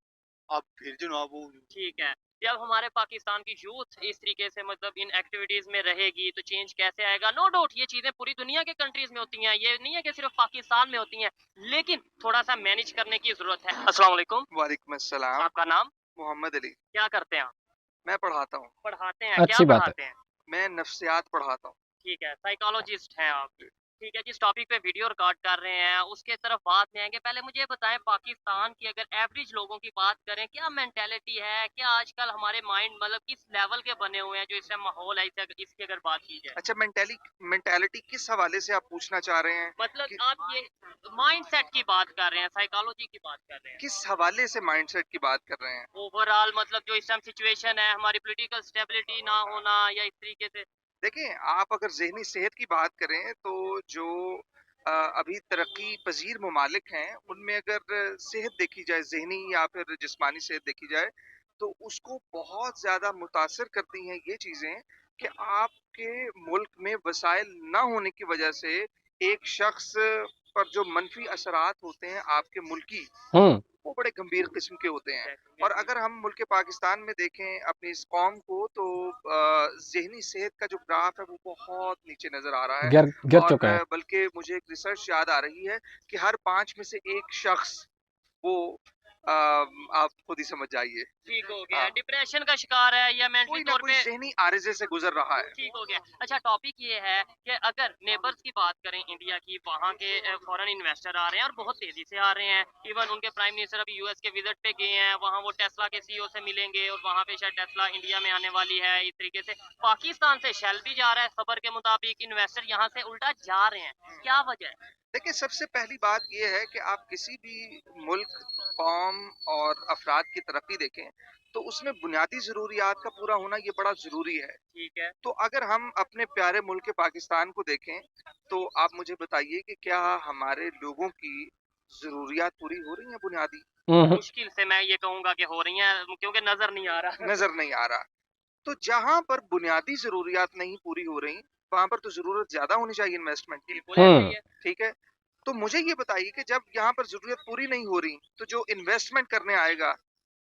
अब फिर जनाब वो ठीक है। जब हमारे पाकिस्तान की यूथ इस तरीके से मतलब इन एक्टिविटीज में रहेगी तो चेंज कैसे आएगा? नो डाउट ये चीजें पूरी दुनिया के कंट्रीज में होती हैं, ये नहीं है कि सिर्फ पाकिस्तान में होती हैं, लेकिन थोड़ा सा मैनेज करने की जरूरत है। अस्सलाम वालेकुम। वालेकुम अस्सलाम। आपका नाम? मोहम्मद अली। क्या करते हैं आप? मैं पढ़ाता हूँ। पढ़ाते हैं? क्या अच्छी बात है। पढ़ाते हैं? मैं नफ्सियात पढ़ाता हूँ। ठीक है, साइकोलॉजिस्ट हैं आप। ठीक है, जिस टॉपिक पे वीडियो रिकॉर्ड कर रहे हैं उसके तरफ बात में आएंगे। पहले मुझे बताएं, पाकिस्तान की अगर एवरेज लोगों की बात करें, क्या मेंटेलिटी है, क्या आजकल हमारे माइंड मतलब किस लेवल के बने हुए हैं जो इस टाइम माहौल है, इसकी अगर बात की जाए? अच्छा, मेंटेलिटी किस हवाले से आप पूछना चाह रहे हैं? मतलब कि, आप ये माइंड सेट की बात कर रहे हैं, साइकोलॉजी की बात कर रहे हैं? किस हवाले से माइंडसेट की बात कर रहे हैं? ओवरऑल मतलब जो इस टाइम सिचुएशन है, हमारी पॉलिटिकल स्टेबिलिटी ना होना या इस तरीके से। देखें, आप अगर ज़हनी सेहत की बात करें तो जो अभी तरक्की पजीर ममालिक हैं, उनमें अगर सेहत देखी जाए, ज़हनी या फिर जिस्मानी सेहत देखी जाए, तो उसको बहुत ज़्यादा मुतासिर करती हैं ये चीज़ें कि आपके मुल्क में वसाइल ना होने की वजह से एक शख्स पर जो मनफी असरात होते हैं आपके मुल्की, वो बड़े गंभीर किस्म के होते हैं। और अगर हम मुल्क पाकिस्तान में देखें अपनी इस कौम को, तो ज़हनी सेहत का जो ग्राफ है वो बहुत नीचे नज़र आ रहा है। गिर और चुका है। बल्कि मुझे एक रिसर्च याद आ रही है कि हर 5 में से 1 शख्स वो आप खुद ही समझ जाइए, ठीक हो गया, हाँ, डिप्रेशन का शिकार है या मेंटली कोई ना तौर कोई पे। ज़हनी आरिज़े से गुज़र रहा है। ठीक हो गया। अच्छा, टॉपिक ये है कि अगर नेबर्स की बात करें इंडिया की, वहाँ के फॉरेन इन्वेस्टर आ रहे हैं और बहुत तेजी से आ रहे हैं। इवन उनके प्राइम मिनिस्टर अभी यूएस के विजिट पे गए हैं, वहाँ वो टेस्ला के सीईओ से मिलेंगे और वहाँ पे शायद टेस्ला इंडिया में आने वाली है। इस तरीके से पाकिस्तान से शेल भी जा रहा है, खबर के मुताबिक इन्वेस्टर यहाँ से उल्टा जा रहे हैं, क्या वजह है? देखिए, सबसे पहली बात ये है कि आप किसी भी मुल्क, कौम और अफराद की तरक्की देखें तो उसमें बुनियादी ज़रूरियात का पूरा होना ये बड़ा ज़रूरी है। ठीक है। तो अगर हम अपने प्यारे मुल्क पाकिस्तान को देखें तो आप मुझे बताइए कि क्या हमारे लोगों की ज़रूरियात पूरी हो रही हैं बुनियादी? मुश्किल से मैं ये कहूँगा कि हो रही हैं, क्योंकि नजर नहीं आ रहा। नज़र नहीं आ रहा। तो जहाँ पर बुनियादी ज़रूरियात नहीं पूरी हो रही, वहाँ पर तो ज़रूरत ज़्यादा होनी चाहिए इन्वेस्टमेंट की। बिल्कुल ऐसे ही है। ठीक है? तो मुझे ये बताइए कि जब यहाँ पर ज़रूरत पूरी नहीं हो रही, तो जो इन्वेस्टमेंट करने आएगा,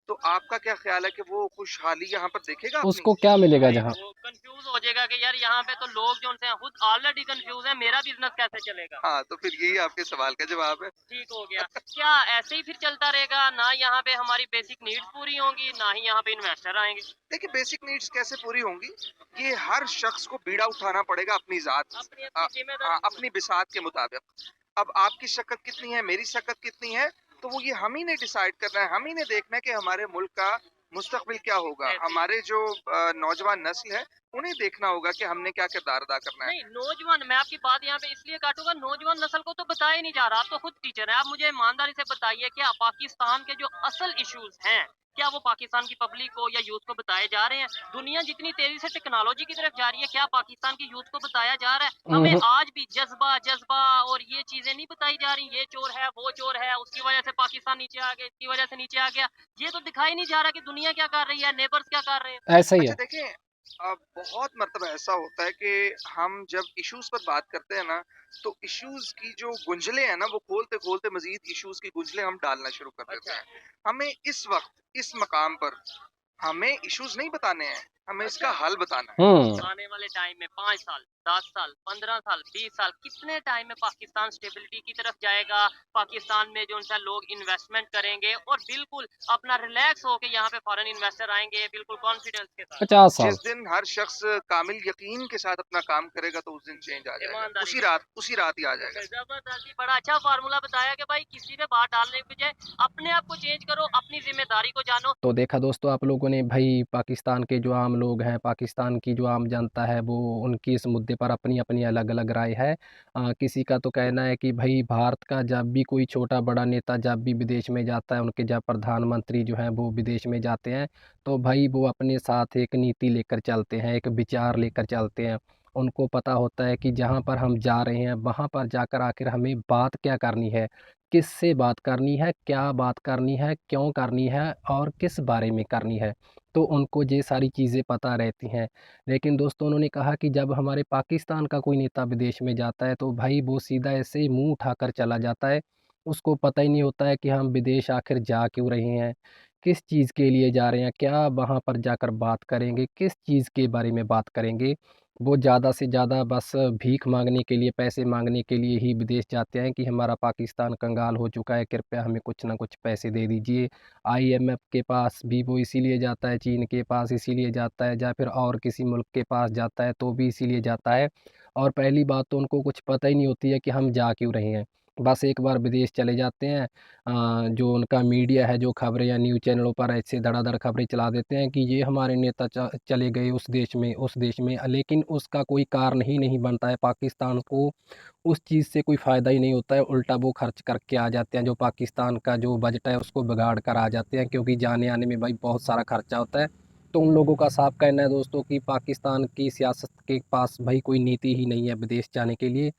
तो आपका क्या ख्याल है कि वो खुशहाली यहाँ पर देखेगा अपनी? उसको क्या मिलेगा जहाँ? वो कंफ्यूज हो जाएगा कि यार यहाँ पे तो लोग जो हैं खुद ऑलरेडी कंफ्यूज हैं, मेरा बिजनेस कैसे चलेगा? हाँ, तो फिर यही आपके सवाल का जवाब है। ठीक हो गया। क्या ऐसे ही फिर चलता रहेगा, ना यहाँ पे हमारी बेसिक नीड्स पूरी होंगी, ना ही यहाँ पे इन्वेस्टर आएंगे? देखिए, बेसिक नीड्स कैसे पूरी होंगी? ये हर शख्स को बीड़ा उठाना पड़ेगा अपनी ज़ात, अपनी हाँ, अपनी जिम्मेदारी। अपनी बिसात के मुताबिक। अब आपकी शक्कत कितनी है, मेरी शक्कत कितनी है, तो वो ये हम ही ने डिसाइड करना है, हम ही ने देखना है कि हमारे मुल्क का मुस्तकबिल क्या होगा। हमारे जो नौजवान नस्ल है, उन्हें देखना होगा कि हमने क्या किरदार अदा करना है। नहीं, नौजवान, मैं आपकी बात यहाँ पे इसलिए काटूंगा, नौजवान नस्ल को तो बताया ही नहीं जा रहा। आप तो खुद टीचर हैं, आप मुझे ईमानदारी से बताइए क्या पाकिस्तान के जो असल इश्यूज हैं क्या वो पाकिस्तान की पब्लिक को या यूथ को बताए जा रहे हैं? दुनिया जितनी तेजी से टेक्नोलॉजी की तरफ जा रही है, क्या पाकिस्तान की यूथ को बताया जा रहा है? हमें आज भी जज्बा जज्बा और ये चीजें नहीं बताई जा रही, ये चोर है वो चोर है, उसकी वजह से पाकिस्तान नीचे आ गया, इसकी वजह से नीचे आ गया। ये तो दिखाई नहीं जा रहा कि दुनिया क्या कर रही है, नेबर्स क्या कर रहे हैं। ऐसा ही अच्छा है। देखें, बहुत मर्तबा ऐसा होता है कि हम जब इश्यूज पर बात करते हैं ना, तो इश्यूज की जो गुंजले हैं ना, वो खोलते खोलते मजीद इश्यूज की गुंजले हम डालना शुरू कर देते अच्छा। हैं। हमें इस वक्त इस मकाम पर हमें इश्यूज नहीं बताने हैं, हमें इसका हल बताना है। आने वाले टाइम में 5 साल, 10 साल, 15 साल, 20 साल, कितने टाइम में पाकिस्तान स्टेबिलिटी की तरफ जाएगा? पाकिस्तान में जो उनका लोग इन्वेस्टमेंट करेंगे और बिल्कुल अपना रिलैक्स होके यहाँ पे फॉरेन इन्वेस्टर आएंगे, बिल्कुल कॉन्फिडेंस के साथ। 50 साल। जिस दिन हर शख्स कामिल यकीन के साथ अपना काम करेगा, तो उस दिन चेंज आ जाएगा। ईमानदारी उसी रात ही आ जाएगा। जबरदस्त जी, बड़ा अच्छा फार्मूला बताया कि भाई किसी पे बात डालने के बजाय अपने आप को चेंज करो, अपनी जिम्मेदारी को जानो। तो देखा दोस्तों आप लोगों ने भाई पाकिस्तान के जो आम लोग हैं, पाकिस्तान की जो आम जनता है, वो उनकी इस मुद्दे पर अपनी-अपनी अलग-अलग राय है। किसी का तो कहना है कि भाई भारत का जब भी कोई छोटा बड़ा नेता जब भी विदेश में जाता है, उनके जब प्रधानमंत्री जो हैं वो विदेश में जाते हैं, तो भाई वो अपने साथ एक नीति लेकर चलते हैं, एक विचार लेकर चलते हैं। उनको पता होता है कि जहाँ पर हम जा रहे हैं, वहाँ पर जाकर आखिर हमें बात क्या करनी है, किससे बात करनी है, क्या बात करनी है, क्यों करनी है और किस बारे में करनी है। तो उनको ये सारी चीज़ें पता रहती हैं। लेकिन दोस्तों उन्होंने कहा कि जब हमारे पाकिस्तान का कोई नेता विदेश में जाता है तो भाई वो सीधा ऐसे ही मुँह उठाकर चला जाता है। उसको पता ही नहीं होता है कि हम विदेश आखिर जा क्यों रहे हैं, किस चीज़ के लिए जा रहे हैं, क्या वहाँ पर जाकर बात करेंगे, किस चीज़ के बारे में बात करेंगे। वो ज़्यादा से ज़्यादा बस भीख माँगने के लिए, पैसे माँगने के लिए ही विदेश जाते हैं कि हमारा पाकिस्तान कंगाल हो चुका है, कृपया हमें कुछ ना कुछ पैसे दे दीजिए। आईएमएफ के पास भी वो इसीलिए जाता है, चीन के पास इसीलिए जाता है या फिर और किसी मुल्क के पास जाता है तो भी इसीलिए जाता है। और पहली बात तो उनको कुछ पता ही नहीं होती है कि हम जा क्यों रहे हैं। बस एक बार विदेश चले जाते हैं, जो उनका मीडिया है, जो खबरें या न्यूज़ चैनलों पर ऐसे धड़ाधड़ खबरें चला देते हैं कि ये हमारे नेता चले गए उस देश में, लेकिन उसका कोई कारण ही नहीं बनता है। पाकिस्तान को उस चीज़ से कोई फ़ायदा ही नहीं होता है, उल्टा वो खर्च करके आ जाते हैं, जो पाकिस्तान का जो बजट है उसको बिगाड़ कर आ जाते हैं, क्योंकि जाने आने में भाई बहुत सारा खर्चा होता है। तो उन लोगों का साफ कहना है दोस्तों कि पाकिस्तान की सियासत के पास भाई कोई नीति ही नहीं है विदेश जाने के लिए।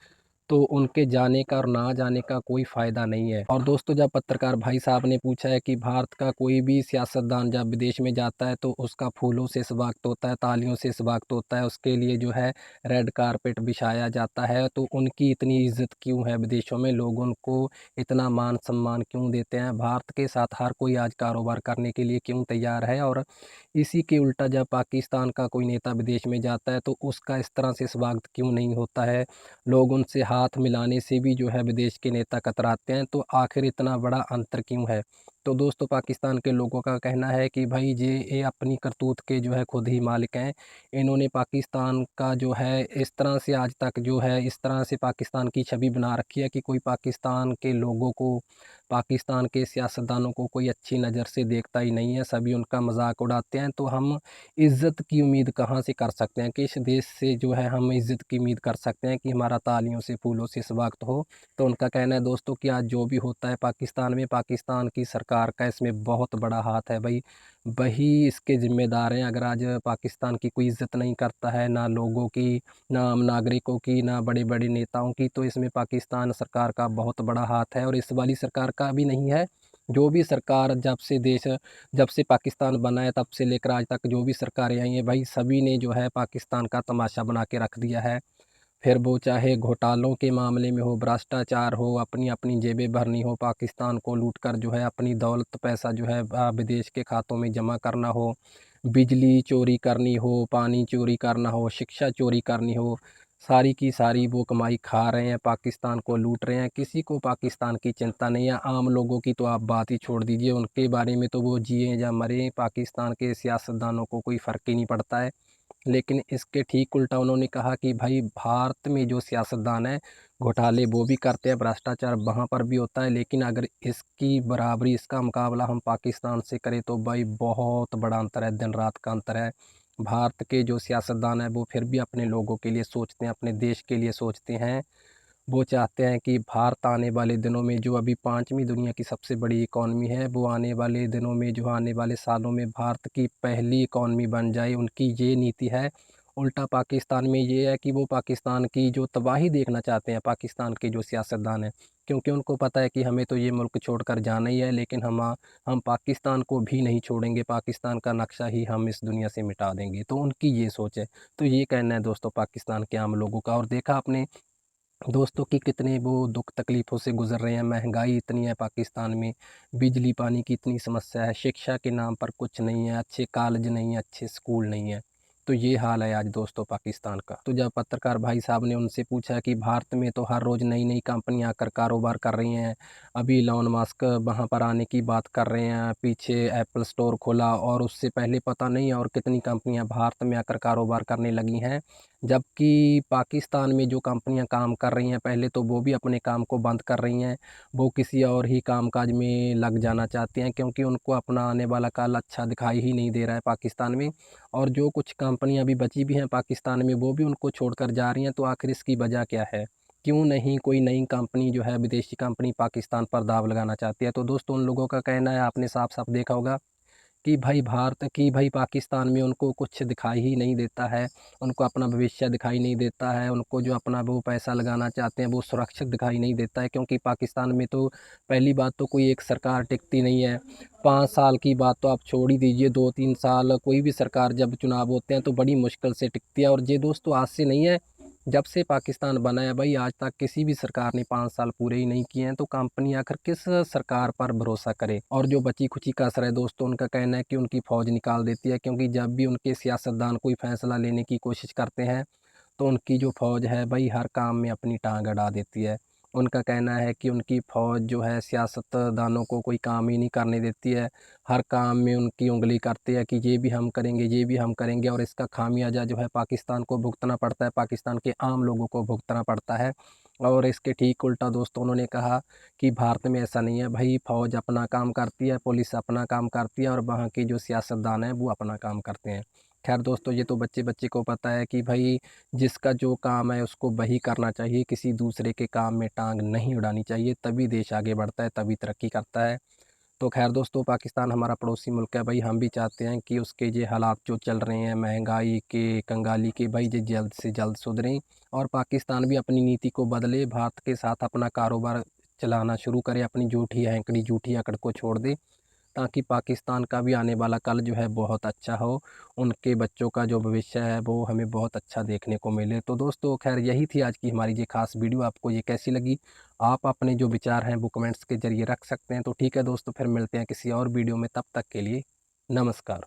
तो उनके जाने का और ना जाने का कोई फ़ायदा नहीं है। और दोस्तों जब पत्रकार भाई साहब ने पूछा है कि भारत का कोई भी सियासतदान जब विदेश में जाता है तो उसका फूलों से स्वागत होता है, तालियों से स्वागत होता है, उसके लिए जो है रेड कारपेट बिछाया जाता है, तो उनकी इतनी इज़्ज़त क्यों है विदेशों में? लोग उनको इतना मान-सम्मान क्यों देते हैं? भारत के साथ हर कोई आज कारोबार करने के लिए क्यों तैयार है? और इसी के उल्टा जब पाकिस्तान का कोई नेता विदेश में जाता है तो उसका इस तरह से स्वागत क्यों नहीं होता है? लोग उनसे हाथ मिलाने से भी जो है विदेश के नेता कतराते हैं, तो आखिर इतना बड़ा अंतर क्यों है? तो दोस्तों पाकिस्तान के लोगों का कहना है कि भाई ये अपनी करतूत के जो है खुद ही मालिक हैं। इन्होंने पाकिस्तान का जो है इस तरह से आज तक जो है इस तरह से पाकिस्तान की छवि बना रखी है कि कोई पाकिस्तान के लोगों को, पाकिस्तान के सियासतदानों को कोई अच्छी नज़र से देखता ही नहीं है, सभी उनका मज़ाक उड़ाते हैं। तो हम इज़्ज़त की उम्मीद कहाँ से कर सकते हैं? किस देश से जो है हम इज़्ज़त की उम्मीद कर सकते हैं कि हमारा तालियों से, फूलों से स्वागत हो? तो उनका कहना है दोस्तों कि आज जो भी होता है पाकिस्तान में, पाकिस्तान की सरकार का इसमें बहुत बड़ा हाथ है भई। वही इसके ज़िम्मेदार हैं। अगर आज पाकिस्तान की कोई इज़्ज़त नहीं करता है, ना लोगों की, ना आम नागरिकों की, ना बड़े-बड़े नेताओं की, तो इसमें पाकिस्तान सरकार का बहुत बड़ा हाथ है और इस वाली सरकार का भी नहीं है। जो भी सरकार जब से पाकिस्तान बना है तब से लेकर आज तक जो भी सरकारें आई हैं भाई, सभी ने जो है पाकिस्तान का तमाशा बना के रख दिया है। फिर वो चाहे घोटालों के मामले में हो, भ्रष्टाचार हो, अपनी-अपनी जेबें भरनी हो, पाकिस्तान को लूट कर जो है अपनी दौलत पैसा जो है विदेश के खातों में जमा करना हो, बिजली चोरी करनी हो, पानी चोरी करना हो, शिक्षा चोरी करनी हो, सारी की सारी वो कमाई खा रहे हैं, पाकिस्तान को लूट रहे हैं। किसी को पाकिस्तान की चिंता नहीं है। आम लोगों की तो आप बात ही छोड़ दीजिए, उनके बारे में तो वो जिएँ या मरें, पाकिस्तान के सियासतदानों को कोई फ़र्क ही नहीं पड़ता है। लेकिन इसके ठीक उल्टा उन्होंने कहा कि भाई भारत में जो सियासतदान हैं, घोटाले वो भी करते हैं, भ्रष्टाचार वहाँ पर भी होता है, लेकिन अगर इसकी बराबरी, इसका मुकाबला हम पाकिस्तान से करें तो भाई बहुत बड़ा अंतर है, दिन रात का अंतर है। भारत के जो सियासतदान हैं वो फिर भी अपने लोगों के लिए सोचते हैं, अपने देश के लिए सोचते हैं। वो चाहते हैं कि भारत आने वाले दिनों में, जो अभी 5वीं दुनिया की सबसे बड़ी इकॉनमी है, वो आने वाले दिनों में, जो आने वाले सालों में भारत की पहली इकॉनमी बन जाए। उनकी ये नीति है। उल्टा पाकिस्तान में ये है कि वो पाकिस्तान की जो तबाही देखना चाहते हैं, पाकिस्तान के जो सियासतदान हैं, क्योंकि उनको पता है कि हमें तो ये मुल्क छोड़कर जाना ही है, लेकिन हम पाकिस्तान को भी नहीं छोड़ेंगे, पाकिस्तान का नक्शा ही हम इस दुनिया से मिटा देंगे। तो उनकी ये सोच है। तो ये कहना है दोस्तों पाकिस्तान के आम लोगों का। और देखा आपने दोस्तों कि कितने वो दुख तकलीफ़ों से गुज़र रहे हैं। महंगाई इतनी है पाकिस्तान में, बिजली पानी की इतनी समस्या है, शिक्षा के नाम पर कुछ नहीं है, अच्छे कॉलेज नहीं है, अच्छे स्कूल नहीं है। तो ये हाल है आज दोस्तों पाकिस्तान का। तो जब पत्रकार भाई साहब ने उनसे पूछा कि भारत में तो हर रोज़ नई-नई कंपनियाँ आकर कारोबार कर रही हैं, अभी इलॉन मस्क वहाँ पर आने की बात कर रहे हैं, पीछे एप्पल स्टोर खोला और उससे पहले पता नहीं और कितनी कंपनियाँ भारत में आकर कारोबार करने लगी हैं। जबकि पाकिस्तान में जो कंपनियां काम कर रही हैं पहले, तो वो भी अपने काम को बंद कर रही हैं। वो किसी और ही कामकाज में लग जाना चाहती हैं, क्योंकि उनको अपना आने वाला कल अच्छा दिखाई ही नहीं दे रहा है पाकिस्तान में। और जो कुछ कंपनियां अभी बची भी हैं पाकिस्तान में, वो भी उनको छोड़कर जा रही हैं। तो आखिर इसकी वजह क्या है? क्यों नहीं कोई नई कंपनी जो है, विदेशी कंपनी पाकिस्तान पर दाव लगाना चाहती है? तो दोस्तों उन लोगों का कहना है, आपने साफ साफ देखा होगा कि भाई पाकिस्तान में उनको कुछ दिखाई ही नहीं देता है, उनको अपना भविष्य दिखाई नहीं देता है, उनको जो अपना वो पैसा लगाना चाहते हैं वो सुरक्षित दिखाई नहीं देता है। क्योंकि पाकिस्तान में तो पहली बात तो कोई एक सरकार टिकती नहीं है। 5 साल की बात तो आप छोड़ ही दीजिए, 2-3 साल कोई भी सरकार जब चुनाव होते हैं तो बड़ी मुश्किल से टिकती है। और ये दोस्तों आज से नहीं है, जब से पाकिस्तान बना है भाई, आज तक किसी भी सरकार ने 5 साल पूरे ही नहीं किए हैं। तो कंपनी आखिर किस सरकार पर भरोसा करे? और जो बची खुची कसर है दोस्तों, उनका कहना है कि उनकी फ़ौज निकाल देती है, क्योंकि जब भी उनके सियासतदान कोई फ़ैसला लेने की कोशिश करते हैं, तो उनकी जो फ़ौज है भाई हर काम में अपनी टांग अड़ा देती है। उनका कहना है कि उनकी फ़ौज जो है सियासतदानों को कोई काम ही नहीं करने देती है। हर काम में उनकी उँगली करती है कि ये भी हम करेंगे, ये भी हम करेंगे, और इसका खामियाजा जो है पाकिस्तान को भुगतना पड़ता है, पाकिस्तान के आम लोगों को भुगतना पड़ता है। और इसके ठीक उल्टा दोस्तों उन्होंने कहा कि भारत में ऐसा नहीं है भाई, फ़ौज अपना काम करती है, पुलिस अपना काम करती है, और वहाँ के जो सियासतदान हैं वो अपना काम करते हैं। खैर दोस्तों, ये तो बच्चे-बच्चे को पता है कि भाई जिसका जो काम है उसको वही करना चाहिए, किसी दूसरे के काम में टांग नहीं अड़ानी चाहिए, तभी देश आगे बढ़ता है, तभी तरक्की करता है। तो खैर दोस्तों, पाकिस्तान हमारा पड़ोसी मुल्क है भाई, हम भी चाहते हैं कि उसके ये हालात जो चल रहे हैं महंगाई के, कंगाली के, भाई ये जल्द से जल्द सुधरें और पाकिस्तान भी अपनी नीति को बदले, भारत के साथ अपना कारोबार चलाना शुरू करे, अपनी झूठी हैंकड़ी, झूठी अकड़ को छोड़ दे, ताकि पाकिस्तान का भी आने वाला कल जो है बहुत अच्छा हो, उनके बच्चों का जो भविष्य है वो हमें बहुत अच्छा देखने को मिले। तो दोस्तों खैर यही थी आज की हमारी ये ख़ास वीडियो। आपको ये कैसी लगी? आप अपने जो विचार हैं वो कमेंट्स के ज़रिए रख सकते हैं। तो ठीक है दोस्तों, फिर मिलते हैं किसी और वीडियो में, तब तक के लिए नमस्कार।